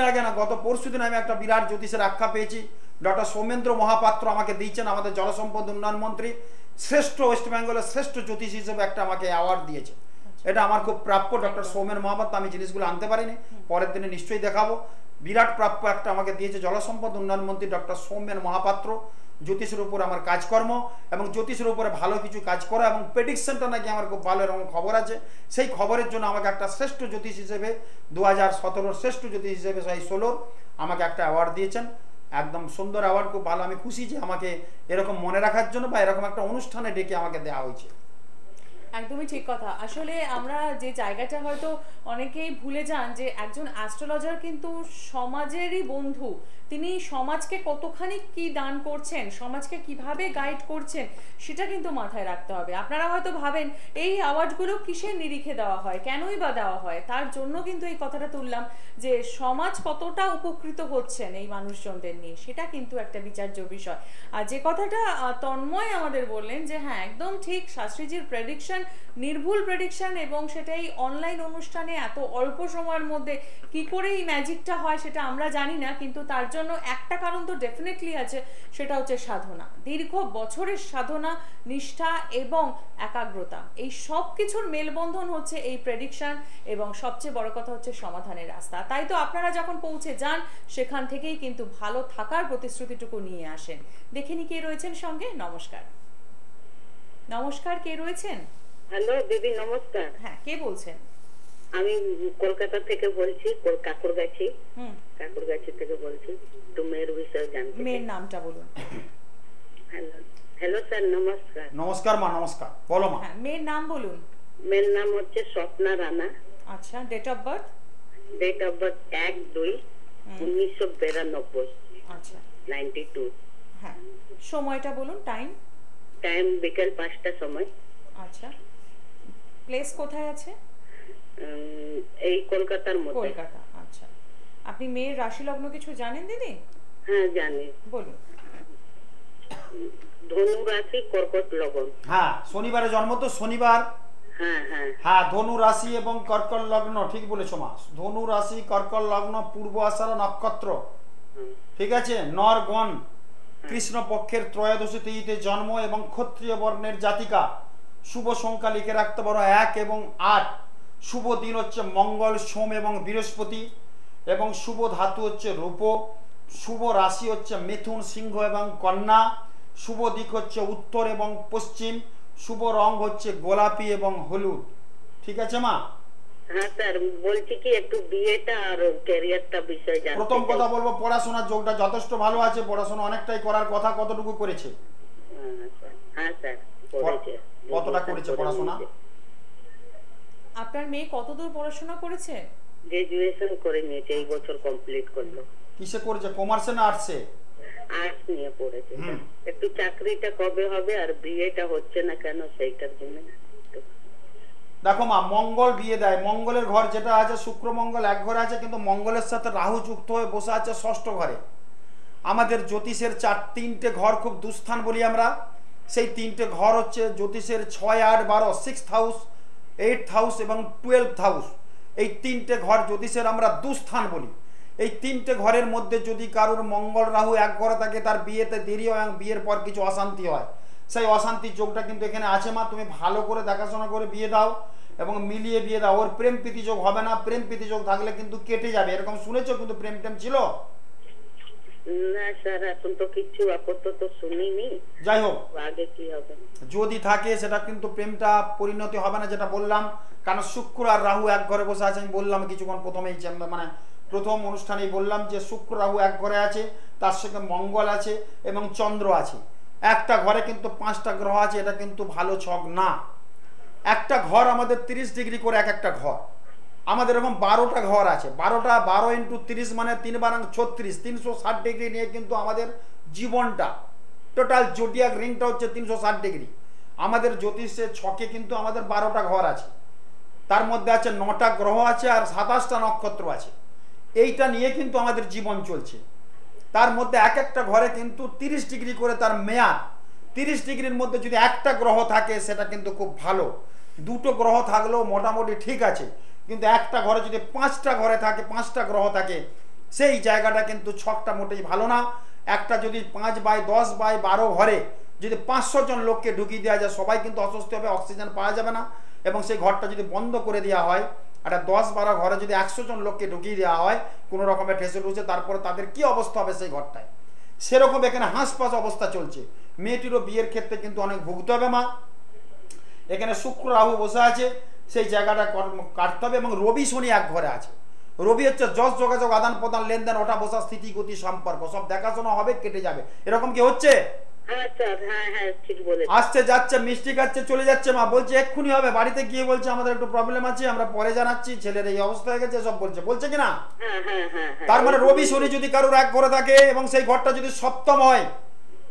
আগে না, গত পরশুদিন আমি একটা বিরাট জ্যোতিষের আখ্যা পেয়েছি। ডক্টর সৌমেন্দ্র মহাপাত্র আমাকে দিয়েছেন, আমাদের জলসম্পদ উন্নয়ন মন্ত্রী, শ্রেষ্ঠ ওয়েস্ট বেঙ্গলের শ্রেষ্ঠ জ্যোতিষ হিসেবে একটা আমাকে অ্যাওয়ার্ড দিয়েছে। এটা আমার খুব প্রাপ্য। ডক্টর সৌমেন মহাপাত্র, আমি জিনিসগুলো আনতে পারিনি, পরের দিনে নিশ্চয়ই দেখাবো। বিরাট প্রাপ্য একটা আমাকে দিয়েছে জলসম্পদ উন্নয়ন মন্ত্রী ডক্টর সৌমেন মহাপাত্র। জ্যোতিষের উপর আমার কাজকর্ম, এবং জ্যোতিষের উপরে ভালো কিছু কাজ করা, এবং প্রেডিকশনটা নাকি আমার খুব ভালো এরকম খবর আছে। সেই খবরের জন্য আমাকে একটা শ্রেষ্ঠ জ্যোতিষ হিসেবে 2017 শ্রেষ্ঠ জ্যোতিষ হিসেবে 2016 আমাকে একটা অ্যাওয়ার্ড দিয়েছেন। একদম সুন্দর অ্যাওয়ার্ড, খুব ভালো। আমি খুশি যে আমাকে এরকম মনে রাখার জন্য বা এরকম একটা অনুষ্ঠানে ডেকে আমাকে দেওয়া হয়েছে। একদমই ঠিক কথা। আসলে আমরা যে জায়গাটা হয়তো অনেকেই ভুলে যান, যে একজন অ্যাস্ট্রোলজার কিন্তু সমাজেরই বন্ধু। তিনি সমাজকে কতখানি কি দান করছেন, সমাজকে কিভাবে গাইড করছেন, সেটা কিন্তু মাথায় রাখতে হবে। আপনারা হয়তো ভাবেন এই অ্যাওয়ার্ডগুলো কিসের নিরিখে দেওয়া হয়, কেনই বা দেওয়া হয়। তার জন্য কিন্তু এই কথাটা তুললাম যে সমাজ কতটা উপকৃত হচ্ছেন এই মানুষজনদের নিয়ে, সেটা কিন্তু একটা বিচার্য বিষয়। আর যে কথাটা তন্ময় আমাদের বললেন যে হ্যাঁ একদম ঠিক, শাস্ত্রীজির প্রেডিকশন নির্ভুল প্রেডিকশন, এবং সেটাই অনলাইন অনুষ্ঠানে এত অল্প সময়ের মধ্যে কি করে এই ম্যাজিকটা হয় সেটা আমরা জানি না, কিন্তু তার জন্য একটা কারণ তো ডেফিনেটলি আছে, সেটা হচ্ছে সাধনা। দীর্ঘ বছরের সাধনা, নিষ্ঠা এবং একাগ্রতা, এই সব কিছুর মেলবন্ধন হচ্ছে এই প্রেডিকশন, এবং সবচেয়ে বড় কথা হচ্ছে সমাধানের রাস্তা। তাই তো আপনারা যখন পৌঁছে যান সেখান থেকেই কিন্তু ভালো থাকার প্রতিশ্রুতিটুকু নিয়ে আসেন। দেখেনি কে রয়েছেন সঙ্গে। নমস্কার, নমস্কার, কে রয়েছেন? হ্যালো দিদি, নমস্কার। হ্যাঁ, কে বলছেন? আমি কলকাতা থেকে বলছি, কাকুরগাছি থেকে বলছি। তো মেয়ের বিষয়ে জানতে। মেয়ের নামটা বলুন। হ্যালো হ্যালো স্যার, নমস্কার। নমস্কার মা, নমস্কার, বলো মা। হ্যাঁ, মেয়ের নাম বলুন। মেয়ের নাম হচ্ছে স্বপ্না রানা। আচ্ছা, date of birth? Date of birth 1/2/1992। আচ্ছা, 92। হ্যাঁ। সময়টা বলুন, টাইম? টাইম বিকেল 5টার সময়। আচ্ছা, প্লেস কোথায় আছে? এই কলকাতার মধ্যে। কলকাতা। আচ্ছা, আপনি মেয়ের রাশি লগ্ন কিছু জানেন দিদি? হ্যাঁ জানি। বলুন। ধনু রাশি, কর্কট লগ্ন। হ্যাঁ, শনিবারে জন্ম তো, শনিবার। হ্যাঁ হ্যাঁ হ্যাঁ, ধনু রাশি এবং কর্কট লগ্ন, ঠিক বলেছো মা। ধনু রাশি, কর্কট লগ্ন, পূর্ব আষাঢ় নক্ষত্র, ঠিক আছে। নরগণ, কৃষ্ণ পক্ষের ত্রয়োদশী তিথিতে জন্ম এবং ক্ষত্রিয় বর্ণের জাতিকা। শুভ সংখ্যা লিখে রাখতে পারো 1 এবং 8। শুভ দিন হচ্ছে মঙ্গল, সোম এবং বৃহস্পতি, এবং শুভ ধাতু হচ্ছে রূপ। শুভ রাশি হচ্ছে মিথুন, সিংহ এবং কন্যা। শুভ দিক হচ্ছে উত্তর এবং পশ্চিম। শুভ রং হচ্ছে গোলাপি এবং হলুদ, ঠিক আছে মা। হ্যাঁ স্যার, বলছি কি একটু বিয়েটা আর ক্যারিয়ারটা বিষয় জানতে প্রথম চাই। কথা বলবো, পড়াশোনার যোগটা যথেষ্ট ভালো আছে, পড়াশোনা অনেকটাই করার কথা। কতটুকু করেছে? হ্যাঁ স্যার, করেছে। কতটা করেছে পড়াশোনা? আপনার মেয়ে কতদূর পড়াশোনা করেছে? গ্রাজুয়েশন করে নিয়েছে, এই বছর কমপ্লিট করলো। কিসে করেছে, কমার্সে না আর্টসে? আর্টস নিয়ে পড়েছে। হুম। একটু চাকরিটা কবে হবে আর বিয়েটা হচ্ছে না কেন সেইটার জন্য একটু। দেখো মা, মঙ্গল বিয়ে দেয়। মঙ্গলের ঘর যেটা আছে, শুক্র মঙ্গল এক ঘরে আছে, কিন্তু মঙ্গলের সাথে রাহু যুক্ত হয়ে বসে আছে ষষ্ঠ ঘরে। আমাদের জ্যোতিষের 3টে ঘর খুব দুস্থান বলি আমরা। সেই 3টে ঘর হচ্ছে জ্যোতিষের 6, 8, 12, 6th হাউস, 8th হাউস এবং 12th হাউস। এই 3টে ঘর জ্যোতিষের আমরা দুস্থান বলি। এই 3টে ঘরের মধ্যে যদি কারোর মঙ্গল রাহু এক ঘরে থাকে, তার বিয়েতে দেরি হয় এবং বিয়ের পর কিছু অশান্তি হয়। সেই অশান্তির যোগটা কিন্তু এখানে আছে মা। তুমি ভালো করে দেখাশোনা করে বিয়ে দাও এবং মিলিয়ে বিয়ে দাও। ওর প্রেম প্রীতি যোগ হবে না। প্রেম প্রীতি যোগ থাকলে কিন্তু কেটে যাবে, এরকম শুনেছো? কিন্তু প্রেম টেম ছিল না স্যার, এখন তো কিছু আপাতত শুনিনি। যাই হোক, আগে কি হবে যদি থাকে সেটা কিন্তু প্রেমটা পরিণতি হবে না, যেটা বললাম। কারণ শুক্র আর রাহু এক ঘরে বসে আছে। আমি বললাম কিছুক্ষণ প্রথমেই, মানে প্রথম অনুষ্ঠানেই বললাম যে শুক্র রাহু এক ঘরে আছে, তার সঙ্গে মঙ্গল আছে এবং চন্দ্র আছে। একটা ঘরে কিন্তু 5টা গ্রহ আছে, এটা কিন্তু ভালো ছক না। একটা ঘর আমাদের 30 ডিগ্রি করে এক একটা ঘর। আমাদের এরকম 12টা ঘর আছে। 12 × 30 মানে 3 × 36, 360 ডিগ্রি নিয়ে কিন্তু আমাদের জীবনটা, টোটাল জোডিয়াক রিংটা হচ্ছে 360 ডিগ্রি। আমাদের জ্যোতিষের ছকে কিন্তু আমাদের 12টা ঘর আছে, তার মধ্যে আছে 9টা গ্রহ আছে আর 27টা নক্ষত্র আছে। এইটা নিয়ে কিন্তু আমাদের জীবন চলছে। তার মধ্যে এক একটা ঘরে কিন্তু 30 ডিগ্রি করে তার মেয়াদ। 30 ডিগ্রির মধ্যে যদি একটা গ্রহ থাকে সেটা কিন্তু খুব ভালো। 2টো গ্রহ থাকলেও মোটামুটি ঠিক আছে, কিন্তু একটা ঘরে যদি 5টা ঘরে থাকে, 5টা গ্রহ থাকে, সেই জায়গাটা কিন্তু ছকটা মোটেই ভালো না। একটা যদি 5/10/12 ঘরে যদি 500 জন লোককে ঢুকিয়ে দেওয়া যায়, সবাই কিন্তু অসুস্থ হবে, অক্সিজেন পাওয়া যাবে না। এবং সেই ঘরটা যদি বন্ধ করে দেওয়া হয়, একটা 10-12 ঘরে যদি 100 জন লোককে ঢুকিয়ে দেওয়া হয় কোনো রকমের ঠেসে ঠুসে, তারপরে তাদের কি অবস্থা হবে সেই ঘরটায়, সেরকম এখানে হাঁসপাস অবস্থা চলছে। মেয়েটিরও বিয়ের ক্ষেত্রে কিন্তু অনেক ভুগতে হবে মা। এখানে শুক্র রাহু বসে আছে, সেই জায়গাটা কাটতে হবে। এবং রবি শনি এক ঘরে আছে। রবি হচ্ছে যশ, যোগাযোগ, আদান প্রদান, লেনদেন, ওঠা বসা, স্থিতি, গতি, সম্পর্ক, সব দেখাশোনা হবে, কেটে যাবে। এরকম কি হচ্ছে? হ্যাঁ স্যার, হ্যাঁ হ্যাঁ ঠিক বলেছেন। আসছে যাচ্ছে, মিষ্টি খাচ্ছে, চলে যাচ্ছে মা। বলছে এক্ষুনি হবে। বাড়িতে গিয়ে বলছে আমাদের একটু প্রবলেম আছে, আমরা পরে জানাচ্ছি, ছেলের এই অবস্থা হয়ে গেছে, সব বলছে কিনা। হ্যাঁ হ্যাঁ হ্যাঁ। তার মানে রবি শনি যদি কারোর এক ঘরে থাকে এবং সেই ঘরটা যদি সপ্তম হয়,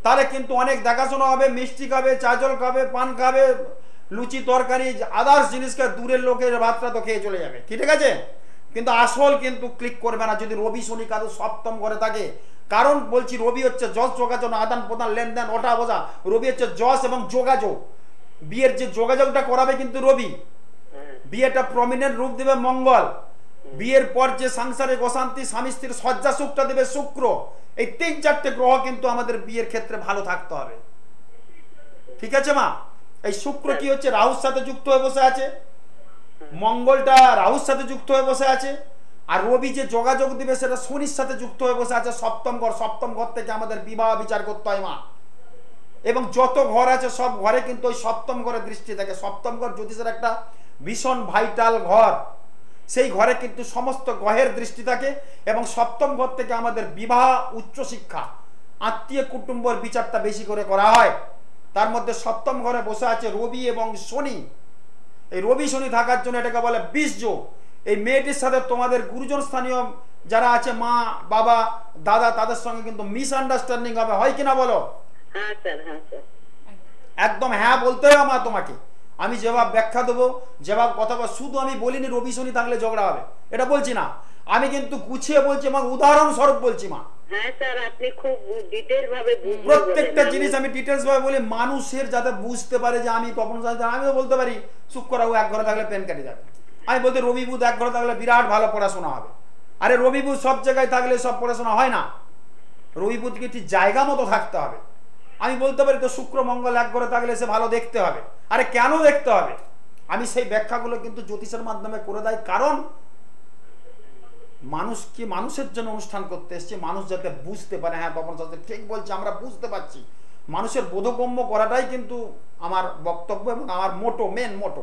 তাহলে কিন্তু অনেক দেখাশোনা হবে। মিষ্টি খাবে, চা জল খাবে, পান খাবে, লুচি তরকারি, আদার্স জিনিসকে দূরের লোকের ভাতটা তো খেয়ে চলে যাবে, ঠিক আছে। কিন্তু আসল কিন্তু ক্লিক করবে না যদি রবি শনি কারো সপ্তম ঘরে থাকে। কারণ বলছি, রবি হচ্ছে যশ, যোগাযোগ, আদান প্রদান, লেনদেন, ওঠা বসা। রবি হচ্ছে যশ এবং যোগাযোগ। বিয়ের যে যোগাযোগটা করাবে কিন্তু রবি। বিয়েটা প্রমিনেন্ট রূপ দেবে মঙ্গল। বিয়ের পর যে সাংসারিক অশান্তি, স্বামী স্ত্রীর সজ্জা সুখটা দেবে শুক্র। এই 3-4টে গ্রহ কিন্তু আমাদের বিয়ের ক্ষেত্রে ভালো থাকতে হবে, ঠিক আছে মা। এই শুক্র কি হচ্ছে, রাহুর সাথে যুক্ত হয়ে বসে আছে। মঙ্গলটা রাহুর সাথে যুক্ত হয়ে বসে আছে। আর রবি যে যোগাযোগ দিবে সেটা শনির সাথে যুক্ত হয়ে বসে আছে সপ্তম ঘর। সপ্তম ঘর থেকে আমাদের বিবাহ বিচার করতে হয় মা। এবং যত ঘর আছে সব ঘরে কিন্তু ওই সপ্তম ঘরে দৃষ্টি থাকে। সপ্তম ঘর জ্যোতিষের একটা ভীষণ ভাইটাল ঘর। সেই ঘরে কিন্তু সমস্ত গ্রহের দৃষ্টি থাকে। এবং সপ্তম ঘর থেকে আমাদের বিবাহ, উচ্চশিক্ষা, আত্মীয় কুটুম্বর বিচারটা বেশি করে করা হয়। তার মধ্যে সপ্তম ঘরে বসে আছে রবি এবং শনি। এই রবি শনি থাকার জন্য এটাকে বলে 20 যোগ। এই মেয়েটির সাথে তোমাদের গুরুজন স্থানীয় যারা আছে, মা বাবা দাদা, তাদের সঙ্গে কিন্তু মিসআন্ডারস্ট্যান্ডিং হবে, হয় কিনা বলো? হ্যাঁ স্যার, হ্যাঁ স্যার। একদম হ্যাঁ বলতে হবে মা তোমাকে। আমি যেভাবে ব্যাখ্যা দেবো, যেভাবে কথা বল, শুধু আমি বলিনি রবি শনি থাকলে ঝগড়া হবে, এটা বলছি না, আমি কিন্তু গুছিয়ে বলছি মা, উদাহরণস্বরূপ বলছি মা। হ্যাঁ স্যার, আপনি খুব ডিটেইল ভাবে বুঝিয়ে প্রত্যেকটা বলেন। জিনিস আমি ডিটেলস ভাবে বলি, মানুষের যাতে বুঝতে পারে যে আমি কখন, আমিও বলতে পারি শুক্র রাহু এক ঘরে থাকলে পেন কেটে যাবে, আমি বলতে রবি বুধ এক ঘরে থাকলে বিরাট ভালো পড়াশোনা হবে। আরে রবি বুধ সব জায়গায় থাকলে সব পড়াশোনা হয় না, রবি বুধকে ঠিক জায়গা মতো থাকতে হবে। আমি বলতে পারি তো শুক্র মঙ্গল এক ঘরে থাকলে সে ভালো দেখতে হবে, আরে কেন দেখতে হবে? আমি সেই ব্যাখ্যাগুলো কিন্তু জ্যোতিষের মাধ্যমে করে দেয়, কারণ মানুষকে মানুষের জন্য অনুষ্ঠান করতে এসছে, মানুষ যাতে বুঝতে পারে, হ্যাঁ তপন সাথে ঠিক বলছে, আমরা বুঝতে পারছি, মানুষের বোধগম্য করাটাই কিন্তু আমার বক্তব্য এবং আমার মোটো, মেন মোটো,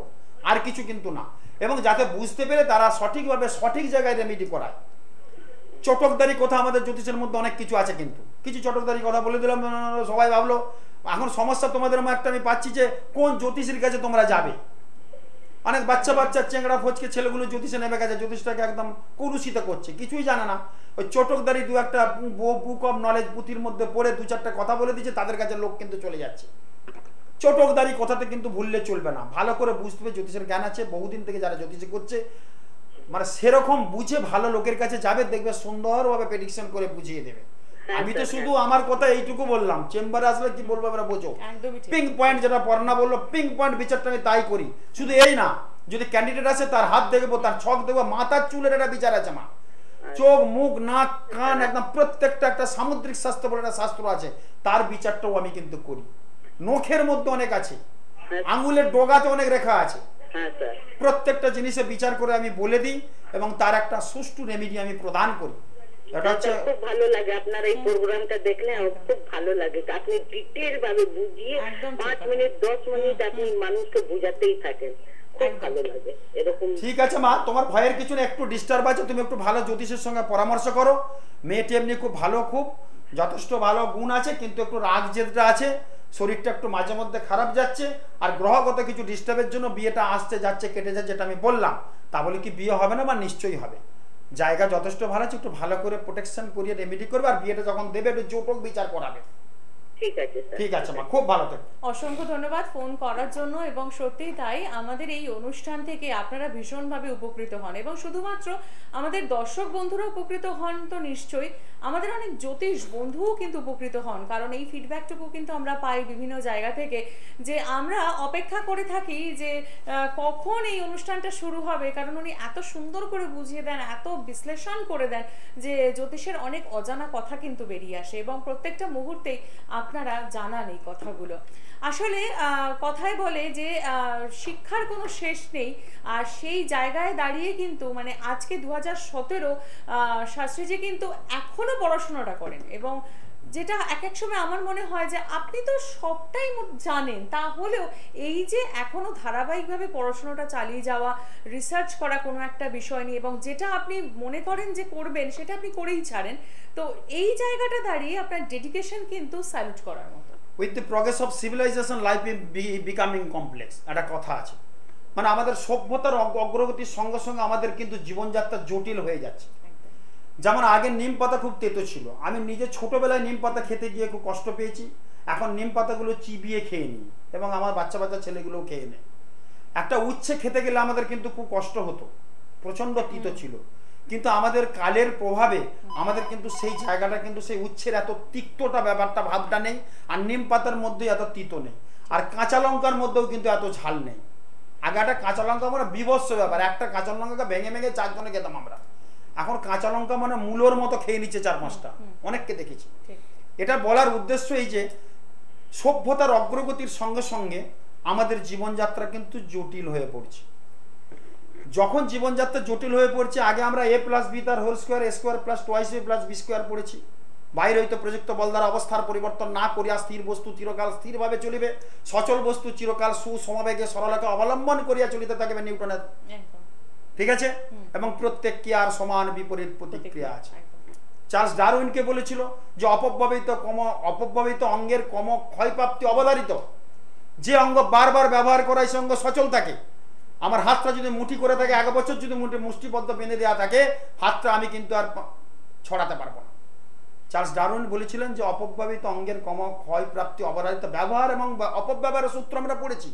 আর কিছু কিন্তু না। এবং যাতে বুঝতে পেরে তারা সঠিকভাবে সঠিক জায়গায় রেমেডি করায়। চটকদারি কথা আমাদের জ্যোতিষের মধ্যে অনেক কিছু আছে, কিন্তু কিছু চটকদারি কথা বলে দিলাম, সবাই ভাবলো এখন সমস্যা তোমাদের একটা আমি পাচ্ছি যে কোন জ্যোতিষীর কাছে তোমরা যাবে। অনেক বাচ্চা চেংড়া ফচকে ছেলেগুলো জ্যোতিষে নেমে গেছে, জ্যোতিষটাকে একদম কুরুষিত করছে, কিছুই জানে না, ওই চটকদারি দু একটা বুক অফ নলেজ পুঁথির মধ্যে পড়ে দু চারটা কথা বলে দিচ্ছে, তাদের কাছে লোক কিন্তু চলে যাচ্ছে। চটকদারি কথাতে কিন্তু ভুললে চলবে না, ভালো করে বুঝতে হবে, জ্যোতিষের জ্ঞান আছে, বহুদিন থেকে যারা জ্যোতিষী করছে, মানে সেরকম বুঝে ভালো লোকের কাছে যাবে, দেখবে সুন্দরভাবে প্রেডিকশন করে বুঝিয়ে দেবে। আমি তো শুধু আমার কথা এইটুকু বললাম, চেম্বারে আসলে কি বলবো আমরা বোঝো, পিঙ্ক পয়েন্ট যেটা পর্ণা বললো, পিঙ্ক পয়েন্ট বিচারটা আমি তাই করি। শুধু এই না, যদি ক্যান্ডিডেট আসে তার হাত দেখবো, তার ছক দেখবো, মাথার চুলের একটা বিচার আছে মা, চোখ মুখ নাক কান একদম প্রত্যেকটা একটা সামুদ্রিক শাস্ত্র বলে একটা শাস্ত্র আছে, তার বিচারটাও আমি কিন্তু করি। নখের মধ্যে অনেক আছে, আঙুলের ডগাতে অনেক রেখা আছে, প্রত্যেকটা জিনিসে বিচার করে আমি বলে দিই এবং তার একটা সুষ্ঠু রেমেডি আমি প্রদান করি। এটা হচ্ছে খুব ভালো লাগে আপনার এই প্রোগ্রামটা দেখলে, আমার খুব ভালো লাগে, আপনি ডিটেইল ভাবে বুঝিয়ে 5 মিনিট 10 মিনিট আপনি মানুষকে বোঝাতেই থাকেন, খুব ভালো লাগে এরকম। ঠিক আছে মা, তোমার ভয়ের কিছু না, একটু ডিস্টার্ব আছে, তুমি একটু ভালো জ্যোতিষের সঙ্গে পরামর্শ করো। মেয়েটি এমনি খুব ভালো, খুব যথেষ্ট ভালো গুণ আছে, কিন্তু একটু রাগ জেদটা আছে, শরীরটা একটু মাঝে মধ্যে খারাপ যাচ্ছে, আর গ্রহগত কিছু ডিস্টার্বের জন্য বিয়েটা আসতে যাচ্ছে, কেটে যাচ্ছে, যেটা আমি বললাম। তা বলে কি বিয়ে হবে না? বা নিশ্চয়ই হবে। জায়গা যথেষ্ট ভালো আছে, একটু ভালো করে প্রোটেকশন করিয়ে রেমেডি করবে, আর বিয়েটা যখন দেবে একটু জোটক বিচার করাবে। ঠিক আছে মা, খুব ভালো থেকো। অসংখ্য ধন্যবাদ ফোন করার জন্য। এবং সত্যিই তাই, আমাদের এই অনুষ্ঠান থেকে আপনারা ভীষণভাবে উপকৃত হন, এবং শুধুমাত্র আমাদের দর্শক বন্ধুরা উপকৃত হন তো নিশ্চয়ই, আমাদের অনেক জ্যোতিষ বন্ধুও কিন্তু উপকৃত হন, কারণ এই ফিডব্যাকটুকু কিন্তু আমরা পাই বিভিন্ন জায়গা থেকে, যে আমরা অপেক্ষা করে থাকি যে কখন এই অনুষ্ঠানটা শুরু হবে, কারণ উনি এত সুন্দর করে বুঝিয়ে দেন, এত বিশ্লেষণ করে দেন, যে জ্যোতিষের অনেক অজানা কথা কিন্তু বেরিয়ে আসে, এবং প্রত্যেকটা মুহূর্তেই আপনারা জানান এই কথাগুলো। আসলে কথায় বলে যে শিক্ষার কোনো শেষ নেই, আর সেই জায়গায় দাঁড়িয়ে কিন্তু মানে আজকে 2017 শাস্ত্রীজি কিন্তু এখনো পড়াশোনাটা করেন, এবং যেটা এক এক সময় আমার মনে হয় যে আপনি তো সবটাই জানেন, তাহলেও এই যে এখনো ধারাবাহিকভাবে পড়াশোনাটা চালিয়ে যাওয়া, রিসার্চ করা কোনো একটা বিষয় নিয়ে, এবং যেটা আপনি মনে করেন যে করবেন সেটা আপনি করেই ছাড়েন, তো এই জায়গাটা দাঁড়িয়ে আপনার ডেডিকেশন কিন্তু স্যালুট করার মতো। With the progress of civilisation life is becoming complex, একটা কথা আছে, মানে আমাদের সভ্যতার অগ্রগতির সঙ্গে সঙ্গে আমাদের কিন্তু জীবনযাত্রা জটিল হয়ে যাচ্ছে। যেমন আগে নিম পাতা খুব তেতো ছিল, আমি নিজে ছোটবেলায় নিম পাতা খেতে গিয়ে খুব কষ্ট পেয়েছি, এখন নিম পাতাগুলো চিবিয়ে খেয়ে নিই, এবং আমার বাচ্চা ছেলেগুলোও খেয়ে নেয়। একটা উচ্ছে খেতে গেলে আমাদের কিন্তু খুব কষ্ট হতো, প্রচণ্ড তিতো ছিল, কিন্তু আমাদের কালের প্রভাবে আমাদের কিন্তু সেই জায়গাটা কিন্তু সেই উচ্ছের এত তিক্তটা ব্যাপারটা ভাবটা নেই, আর নিম পাতার মধ্যে এত তিতো নেই, আর কাঁচা লঙ্কার মধ্যেও কিন্তু এত ঝাল নেই। আগে একটা কাঁচা লঙ্কা মানে বিভৎস ব্যাপার, একটা কাঁচা লঙ্কাকে ভেঙে 4 জনে খেতাম আমরা, এখন কাঁচা লঙ্কা মানে মূলোর মতো খেয়ে নিচ্ছে 4-5টা, অনেককে দেখেছি। এটা বলার উদ্দেশ্য এই যে সভ্যতার অগ্রগতির সঙ্গে সঙ্গে আমাদের জীবনযাত্রা কিন্তু জটিল হয়ে পড়ছে। যখন জীবনযাত্রা জটিল হয়ে পড়ছে, আগে আমরা a+b তার হোল স্কোয়ার a² + 2ab+b² পড়েছি, বাইরে হয়তো প্রযুক্ত বল দ্বারা অবস্থার পরিবর্তন না করিয়া স্থির বস্তু চিরকাল স্থিরভাবে চলিবে, সচল বস্তু চিরকাল সুসমবেগে সরলকে অবলম্বন করিয়া চলিতে থাকবে, নিউটনের। ঠিক আছে, এবং প্রত্যেক ক্রিয়ার সমান বিপরীত প্রতিক্রিয়া আছে। চার্লস ডারউইনকে বলেছিল যে অপব্যবহৃত অঙ্গের ক্ষয়প্রাপ্তি অবধারিত, যে অঙ্গ বারবার ব্যবহার করা সে অঙ্গ সচল থাকে, আমার হাতটা যদি মুঠি করে থাকে, 1 বছর যদি মুষ্টিবদ্ধ বেঁধে দেওয়া থাকে হাতটা, আমি কিন্তু আর ছড়াতে পারবো না। চার্লস ডারউইন বলেছিলেন যে অপব্যবহৃত অঙ্গের ক্ষয় প্রাপ্তি, অপরাধিত ব্যবহার এবং অপব্যবহারের সূত্র আমরা পড়েছি।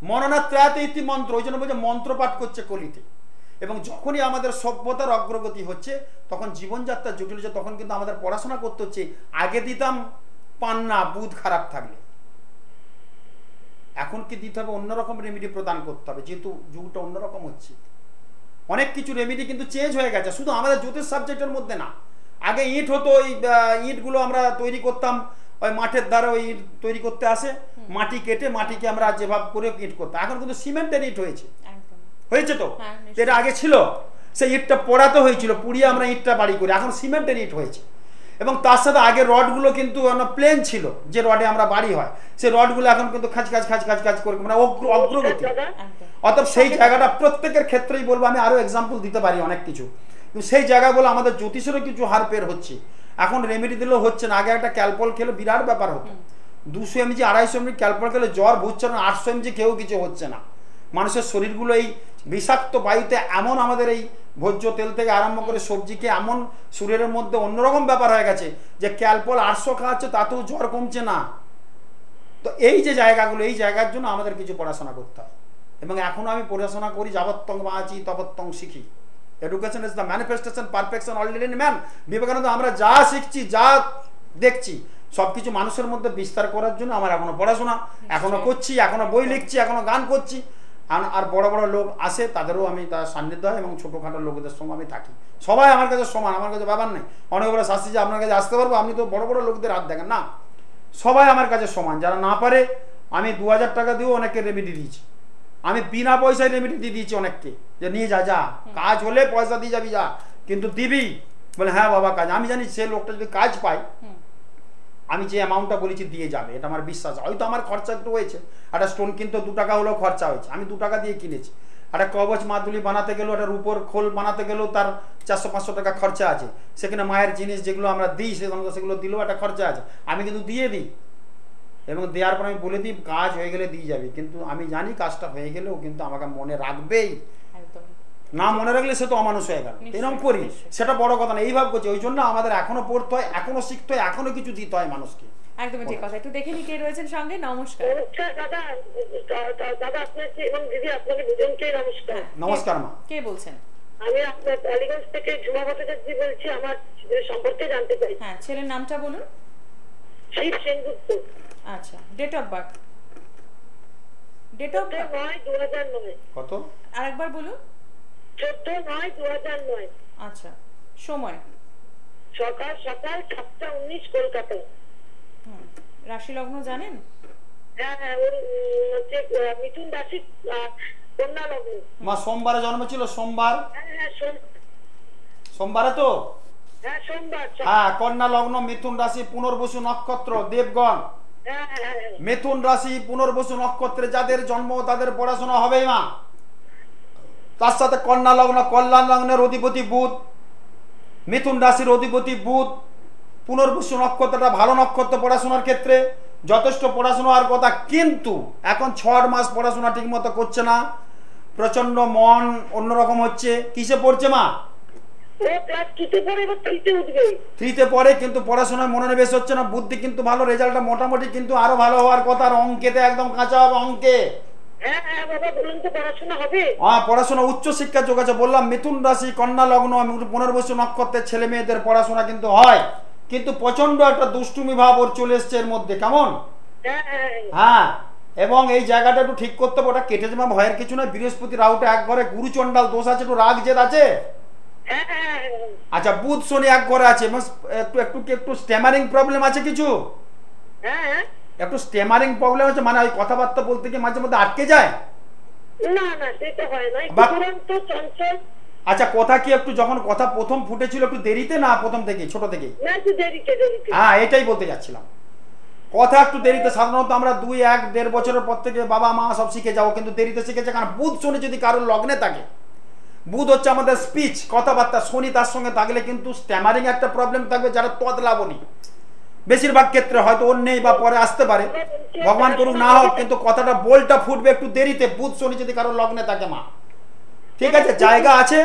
মননাত্রায়তে ইতি মন্ত্র, ওই জন্য বলছে মন্ত্র পাঠ করছে কলিতে। এবং যখনই আমাদের সভ্যতার অগ্রগতি হচ্ছে, তখন জীবনযাত্রা জটিল হচ্ছে, তখন কিন্তু আমাদের পড়াশোনা করতে হচ্ছে। আগে দিতাম পান্না বুধ খারাপ থাকলে, এখন কি দিতে হবে অন্যরকম রেমেডি প্রদান করতে হবে, যেহেতু যুগটা অন্যরকম হচ্ছে। অনেক কিছু রেমেডি কিন্তু চেঞ্জ হয়ে গেছে, শুধু আমাদের জ্যোতিষ সাবজেক্টের মধ্যে না। আগে ইট হতো, ওই ইটগুলো আমরা তৈরি করতাম, ওই মাঠের দ্বারা ওই ইট তৈরি করতে আসে, মাটি কেটে মাটিকে আমরা যেভাবে করে ইট করতাম। এখন কিন্তু সিমেন্টের ইট হয়েছে, হয়েছে তো, যেটা আগে ছিল সেই ইটটা পোড়াতে হয়েছিল, পুড়িয়ে আমরা ইটটা বাড়ি করি, এখন সিমেন্টের ইট হয়েছে। এবং তার সাথে আগে রডগুলো কিন্তু প্লেন ছিল, যে রডে আমরা বাড়ি হয়, সেই রডগুলো এখন কিন্তু খাঁচ খাঁচ খাঁচ খাঁচ খাঁচ করে, মানে অগ্রগতি। অতএব সেই জায়গাটা প্রত্যেকের ক্ষেত্রেই বলবো, আমি আরো এক্সাম্পল দিতে পারি অনেক কিছু, কিন্তু সেই জায়গাগুলো আমাদের জ্যোতিষেরও কিছু হার পের হচ্ছে। এখন রেমেডি দিলেও হচ্ছে না। আগে একটা ক্যালপল খেলে বিরাট ব্যাপার হতো, 200 mg 250 mg ক্যালপল খেলে জ্বর বুঝছে না, 800 mg কেউ কিছু হচ্ছে না। মানুষের শরীরগুলো এই বিষাক্ত বায়ুতে এমন, আমাদের এই ভোজ্য তেল থেকে আরম্ভ করে সবজিকে এমন শরীরের মধ্যে অন্যরকম ব্যাপার হয়ে গেছে যে ক্যালপল 800 খাওয়াচ্ছে তাতেও জ্বর কমছে না। তো এই যে জায়গাগুলো, এই জায়গার জন্য আমাদের কিছু পড়াশোনা করতে হয়। এবং এখনো আমি পড়াশোনা করি, যাবত্তং বাঁচি তবত্তং শিখি। Education is the manifestation perfection already in man. Vivekananda, আমরা যা শিখছি, যা দেখছি, সবকিছু মানুষের মধ্যে বিস্তার করার জন্য আমার এখনো পড়াশোনা, এখনো করছি, এখনো বই লিখছি, এখনো গান করছি। আর বড় বড় লোক আসে, তাদেরও আমি তার সান্নিধ্য হয়, এবং ছোটোখাটো লোকদের সঙ্গে আমি থাকি। সবাই আমার কাছে সমান, আমার কাছে ব্যাপার নেই। অনেক বড় শাস্তি যে আপনার কাছে আসতে পারবো, আপনি তো বড় বড় লোকদের হাত দেখেন না, সবাই আমার কাছে সমান। যারা না পারে, আমি 2000 টাকা দিয়েও অনেককে রেমেডি দিয়েছি, আমি বিনা পয়সায় রেমেডি দিয়ে দিয়েছি অনেককে, যে নিয়ে যা, যা কাজ হলে পয়সা দিয়ে যাবি, যা, কিন্তু দিবি। বলে হ্যাঁ বাবা কাজ, আমি জানি সে লোকটা যদি কাজ পায়, আমি যে অ্যামাউন্টটা বলেছি দিয়ে যাবে, এটা আমার বিশ্বাস। হয়তো আমার খরচা একটু হয়েছে, একটা স্টোন কিনতে 2 টাকা হলেও খরচা হয়েছে, আমি 2 টাকা দিয়ে কিনেছি। একটা কবচ মাদুলি বানাতে গেলেও, একটা রূপোর খোল বানাতে গেলেও তার 400-500 টাকা খরচা আছে। সেখানে মায়ের জিনিস যেগুলো আমরা দিই, সেগুলো দিলেও একটা খরচা আছে, আমি কিন্তু দিয়ে দিই। এবং দেওয়ার পর আমি বলে দিই কাজ হয়ে গেলে দিয়ে যাবি, কিন্তু আমি জানি কাজটা হয়ে গেলেও কিন্তু আমাকে মনে রাখবেই, না মনে রাখলে সে তো অমানুষ হয়ে গেল। এরকম করি, সেটা বড় কথা না, এইভাবে করছি। ওই জন্য আমাদের এখনো পড়তে হয়, এখনো শিখতে হয়, এখনো কিছু দিতে হয় মানুষকে। একদমই ঠিক কথা। একটু দেখে নি কে রয়েছেন সঙ্গে। নমস্কার দাদা, দাদা আপনাকে এবং দিদি আপনাকে দুজনকে নমস্কার। নমস্কার মা, কে বলছেন? আমি আপনার টালিগঞ্জ থেকে ঝুমা ভট্টাচার্য বলছি, আমার সম্পর্কে জানতে চাই। হ্যাঁ, ছেলের নামটা বলুন। শিব সেনগুপ্ত। আচ্ছা, date of birth? Date of 9/2009। কত? আরেকবার বলুন। 14/9/2009। আচ্ছা, সময়? সকাল 7:19 কলকাতা। রাশি লগ্ন জানেন? হ্যাঁ হ্যাঁ, ওর হচ্ছে মিথুন রাশি, কন্যা লগ্ন। মা সোমবারে জন্ম ছিল? সোমবার? হ্যাঁ হ্যাঁ, সোমবারে তো? হ্যাঁ সোমবার। হ্যাঁ, কন্যা লগ্ন, মিথুন রাশি, পুনর্বসু নক্ষত্র, দেবগণ। মিথুন রাশি পুনর্বসু নক্ষত্রে যাদের জন্ম, তাদের পড়াশোনা হবেই মা। তার সাথে কন্যা লগ্ন, কল্যাণ লগ্নের অধিপতি বুধ, মিথুন রাশির অধিপতি বুধ, পুনর্বসু নক্ষত্রটা ভালো নক্ষত্র পড়াশোনার ক্ষেত্রে, যথেষ্ট পড়াশোনা হওয়ার কথা। কিন্তু এখন 6 মাস পড়াশোনা ঠিক মতো করছে না, প্রচন্ড মন অন্যরকম হচ্ছে। কিসে পড়ছে মা? থ্রিতে পড়ে, কিন্তু পড়াশোনায় মনোনিবেশ হচ্ছে না। বুদ্ধি কিন্তু ভালো, রেজাল্টটা মোটামুটি কিন্তু আরো ভালো হওয়ার কথা। আর অঙ্কেতে একদম কাঁচা হবে, অঙ্কে। হ্যাঁ, পড়াশোনা উচ্চ শিক্ষা যোগ আছে। বললাম মিথুন রাশি, কন্যা লগ্ন, পুনর্বসু নক্ষত্রের ছেলে মেয়েদের পড়াশোনা কিন্তু হয়, কিন্তু প্রচন্ড একটা দুষ্টুমি ভাব ওর চলে এসছে এর মধ্যে। কেমন? হ্যাঁ, এবং এই জায়গাটা একটু ঠিক করতে হবে। ওটা কেটে যাবে, ভয়ের কিছু নয়। বৃহস্পতি রাহুটা এক ঘরে, গুরু চন্ডাল দোষ আছে, একটু রাগ জেদ আছে। আচ্ছা, বুধ শনি এক ঘরে আছে, একটু একটু একটু স্ট্যামারিং প্রবলেম আছে কিছু, একটু স্ট্যামারিং প্রবলেম আছে, মানে ওই কথাবার্তা বলতে গিয়ে মাঝে মধ্যে আটকে যায়। না না, সেটা হয় না, একটু চঞ্চল। আচ্ছা, কথা কি একটু যখন কথা প্রথম ফুটেছিল একটু দেরিতে, না প্রথম থেকে, ছোট থেকে? না, একটু দেরিতে। হ্যাঁ, এটাই বলতে যাচ্ছিলাম, কথা একটু দেরিতে। সাধারণত আমরা 2-1-1.5 বছরের পর থেকে বাবা মা সব শিখে যাবো, কিন্তু দেরিতে শিখেছে। কারণ বুধ শনি যদি কারোর লগ্নে থাকে, বুধ হচ্ছে আমাদের স্পিচ, কথাবার্তা, শনি তার সঙ্গে থাকলে কিন্তু স্ট্যামারিং একটা প্রবলেম থাকবে, যারা তদলাবনি, বেশিরভাগ ক্ষেত্রে হয়তো ওর নেই বা পরে আসতে পারে, ভগবান করুক না হোক, কিন্তু কথাটা বলটা ফুটবে একটু দেরিতে, বুধ শনি যদি কারোর লগ্নে থাকে মা, ঠিক আছে, জায়গা আছে,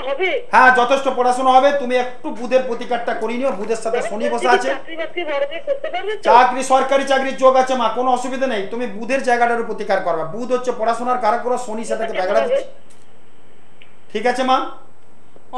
হবে হ্যাঁ যথেষ্ট পড়াশোনা হবে, তুমি একটু বুধের প্রতিকারটা করে নিও, বুধের সাথে শনি বসে আছে, চাকরি বাকরি ভালো করে করতে পারবে তো? চাকরি সরকারি চাকরির যোগ আছে মা, কোনো অসুবিধা নেই, তুমি বুধের জায়গাটার প্রতিকার করবা, বুধ হচ্ছে পড়াশোনার কারক গ্রহ, শনি সেটাকে ব্যাগড়া দিচ্ছে, ঠিক আছে মা।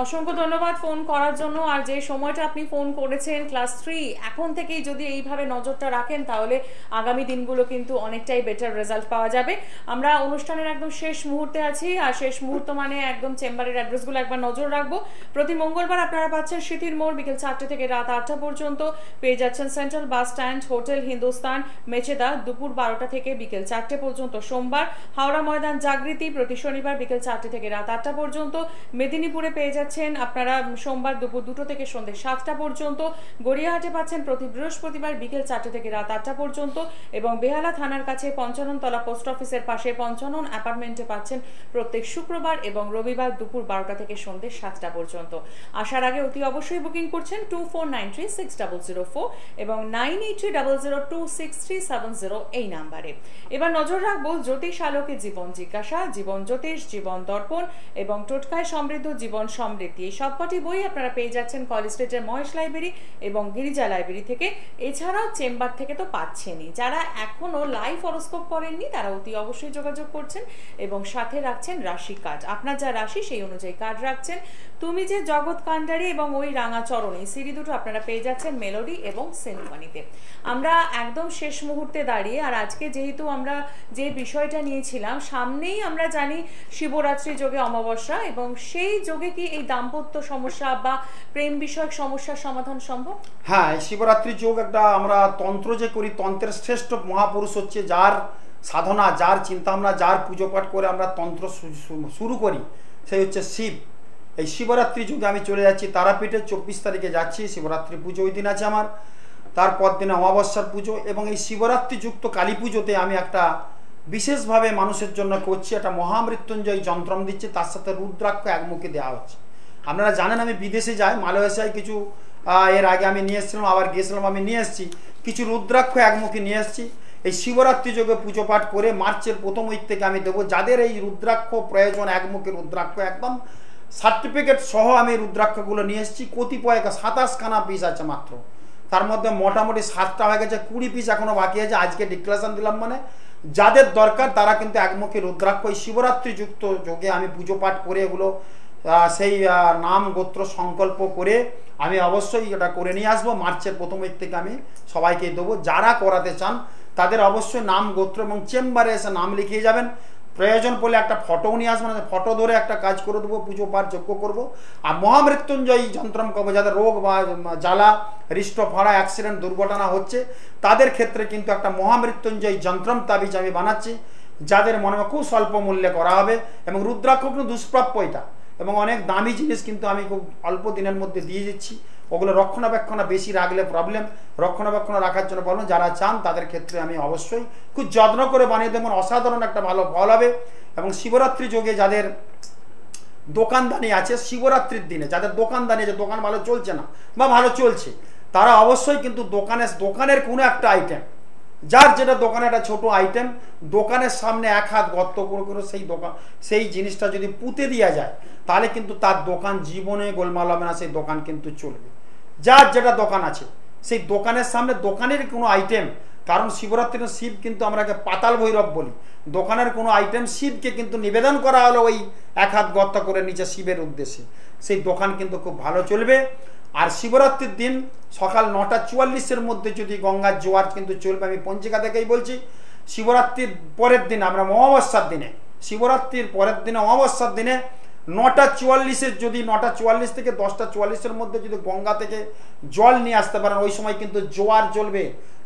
অসংখ্য ধন্যবাদ ফোন করার জন্য। আর যে সময়টা আপনি ফোন করেছেন ক্লাস 3, এখন থেকেই যদি এইভাবে নজরটা রাখেন তাহলে আগামী দিনগুলো কিন্তু অনেকটাই বেটার রেজাল্ট পাওয়া যাবে। আমরা অনুষ্ঠানের একদম শেষ মুহূর্তে আছি, আর শেষ মুহূর্ত মানে একদম চেম্বারের অ্যাড্রেসগুলো একবার নজর রাখবো। প্রতি মঙ্গলবার আপনারা পাচ্ছেন স্মৃতির মোড় বিকেল 4টে থেকে রাত 8টা পর্যন্ত, পেয়ে যাচ্ছেন central bus stand, hotel Hindustan, Mecheda দুপুর 12টা থেকে বিকেল 4টে পর্যন্ত সোমবার, হাওড়া ময়দান জাগৃতি প্রতি শনিবার বিকেল 4টে থেকে রাত 8টা পর্যন্ত, মেদিনীপুরে পেয়ে যাচ্ছেন আপনারা সোমবার দুপুর 2টো থেকে সন্ধ্যে 7টা পর্যন্ত, গড়িয়াহাটে পাচ্ছেন প্রতি বৃহস্পতিবার বিকেল 4টে থেকে রাত 8টা পর্যন্ত, এবং বেহালা থানার কাছে পঞ্চানন তলা পোস্ট অফিসের পাশে পঞ্চানন অ্যাপার্টমেন্টে পাচ্ছেন প্রত্যেক শুক্রবার এবং রবিবার দুপুর 12টা থেকে সন্ধ্যে 7টা পর্যন্ত। আসার আগে অতি অবশ্যই বুকিং করছেন 24936004 এবং 9830026370 এই নাম্বারে। এবার নজর রাখবো জ্যোতিষ আলোকে জীবন জিজ্ঞাসা, জীবন জ্যোতিষ, জীবন দর্পণ এবং টোটকায় সমৃদ্ধ জীবন সমৃদ্ধি, এই সবকটি বই আপনারা পেয়ে যাচ্ছেন কলেজ স্ট্রিটের মহেশ লাইব্রেরি এবং গিরিজা লাইব্রেরি থেকে। এছাড়াও চেম্বার থেকে তো পাচ্ছেনই, যারা এখনো লাইভ হরোস্কোপ করেননি তারা অতি অবশ্যই যোগাযোগ করছেন এবং সাথে রাখছেন রাশি কার্ড, আপনার যা রাশি সেই অনুযায়ী কার্ড রাখছেন। তুমি যে জগৎ কান্ডারি এবং ওই রাঙা চরণী সিডি দুটো আপনারা পেয়ে যাচ্ছেন মেলোডি এবং সিম্ফনিতে। আমরা একদম শেষ মুহূর্তে দাঁড়িয়ে, আর আজকে যেহেতু আমরা যে বিষয়টা নিয়েছিলাম, সামনেই আমরা জানি শিবরাত্রি যোগে অমাবস্যা, এবং সেই যোগে কি এই দাম্পত্য সমস্যা বা প্রেম বিষয়ক সমস্যার সমাধান সম্ভব? হ্যাঁ, শিবরাত্রি যোগ একটা, আমরা তন্ত্র যে করি, তন্ত্রের শ্রেষ্ঠ মহাপুরুষ হচ্ছে যার সাধনা, যার চিন্তাভাবনা, যার পুজো পাঠ করে আমরা তন্ত্র শুরু করি, সেই হচ্ছে শিব। এই শিবরাত্রি যুগে আমি চলে যাচ্ছি তারাপীঠে, 24 তারিখে যাচ্ছি, শিবরাত্রি পুজো ওই দিন আছে আমার, তারপর দিনে অমাবস্যার পুজো, এবং এই শিবরাত্রি যুক্ত কালী পুজোতে আমি একটা বিশেষভাবে মানুষের জন্য করছি, একটা মহামৃত্যুঞ্জয় যন্ত্রম দিচ্ছে, তার সাথে রুদ্রাক্ষ একমুখী দেওয়া হচ্ছে। আপনারা জানেন আমি বিদেশে যাই, মালয়েশিয়ায় কিছু এর আগে আমি নিয়ে এসেছিলাম, আবার গিয়েছিলাম, আমি নিয়ে এসেছি কিছু রুদ্রাক্ষ একমুখী নিয়ে এসেছি। এই শিবরাত্রি যোগে পুজো পাঠ করে মার্চের প্রথম উইক থেকে আমি দেবো, যাদের এই রুদ্রাক্ষ প্রয়োজন, একমুখী রুদ্রাক্ষ একদম সার্টিফিকেট সহ আমি রুদ্রাক্ষগুলো নিয়ে এসেছি। কতিপয় 27খানা পিস আছে মাত্র, তার মধ্যে মোটামুটি 7টা হয়ে গেছে, 20 পিস এখনো বাকি আছে। আজকে ডিক্লারেশন দিলাম, মানে যাদের দরকার তারা কিন্তু একমুখী রুদ্রাক্ষ এই শিবরাত্রি যুক্ত যোগে আমি পুজো পাঠ করে এগুলো সেই নাম গোত্র সংকল্প করে আমি অবশ্যই এটা করে নিয়ে আসবো। মার্চের প্রথম উইক থেকে আমি সবাইকে দেবো, যারা করাতে চান তাদের অবশ্যই নাম গোত্র এবং চেম্বারে এসে নাম লিখিয়ে যাবেন। প্রয়োজন পড়লে একটা ফটোও নিয়ে আসবেন, ফটো ধরে একটা কাজ করে দেবো, পুজো পাঠ যজ্ঞ করবো। আর মহামৃত্যুঞ্জয়ী যন্ত্রম করবো, যাদের রোগ বা জ্বালা, হৃষ্ট ফাড়া, অ্যাক্সিডেন্ট, দুর্ঘটনা হচ্ছে তাদের ক্ষেত্রে কিন্তু একটা মহামৃত্যুঞ্জয়ী যন্ত্রম তাবিজ আমি বানাচ্ছি, যাদের মনে খুব স্বল্প মূল্যে করা হবে। এবং রুদ্রাক্ষ কিন্তু দুষ্প্রাপ্য এটা, এবং অনেক দামি জিনিস কিন্তু আমি খুব অল্প দিনের মধ্যে দিয়ে দিচ্ছি। ওগুলো রক্ষণাবেক্ষণ বেশি রাখলে প্রবলেম, রক্ষণাবেক্ষণ রাখার জন্য প্রবলেম, যারা চান তাদের ক্ষেত্রে আমি অবশ্যই খুব যত্ন করে বানিয়ে দেবেন, অসাধারণ একটা ভালো ফল হবে। এবং শিবরাত্রি যোগে যাদের দোকানদানি আছে, শিবরাত্রির দিনে যাদের দোকানদানি আছে, দোকান ভালো চলছে না বা ভালো চলছে, তারা অবশ্যই কিন্তু দোকানের কোনো একটা আইটেম, যার যেটা দোকানে একটা ছোট আইটেম, দোকানের সামনে 1 হাত গর্ত করে সেই জিনিসটা যদি পুঁতে দেওয়া যায়, তাহলে কিন্তু তার দোকান জীবনে গোলমাল হবে না, সেই দোকান কিন্তু চলবে। যার যেটা দোকান আছে সেই দোকানের সামনে দোকানের কোনো আইটেম, কারণ শিবরাত্রির শিব কিন্তু আমরা পাতাল ভৈরব বলি, দোকানের কোনো আইটেম শিবকে কিন্তু নিবেদন করা হলো ওই 1 হাত গর্ত করে নিচে শিবের উদ্দেশ্যে, সেই দোকান কিন্তু খুব ভালো চলবে। আর শিবরাত্রির দিন সকাল 9:44-এর মধ্যে যদি গঙ্গার জোয়ার কিন্তু চলবে, আমি পঞ্জিকা থেকেই বলছি। শিবরাত্রির পরের দিন আমরা অমাবস্যার দিনে, শিবরাত্রির পরের দিনে অমাবস্যার দিনে 9:44-এর যদি 9:44 থেকে 10:44-এর মধ্যে যদি গঙ্গা থেকে জল নিয়ে আসতে পারেন, ওই সময় কিন্তু জোয়ার চলবে।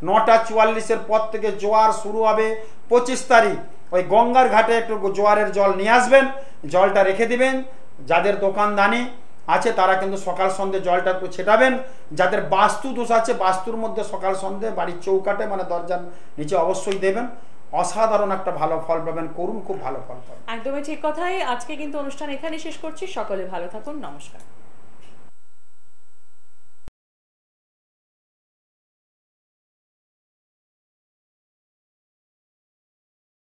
9:44-এর পর থেকে জোয়ার শুরু হবে 25 তারিখ। ওই গঙ্গার ঘাটে একটু জোয়ারের জল নিয়ে আসবেন, জলটা রেখে দিবেন। যাদের দোকানদানি আছে তারা কিন্তু সকাল সন্ধ্যে জলটা একটু ছেটাবেন। যাদের বাস্তু দোষ আছে, বাস্তুর মধ্যে সকাল সন্ধ্যে বাড়ির চৌকাটে মানে দরজার নিচে অবশ্যই দেবেন। অসাধারণ একটা ভালো ফল পাবেন, করুন, খুব ভালো ফল পাবেন। একদমই ঠিক কথাই। আজকে কিন্তু অনুষ্ঠান এখানে শেষ করছি। সকলে ভালো থাকুন, নমস্কার।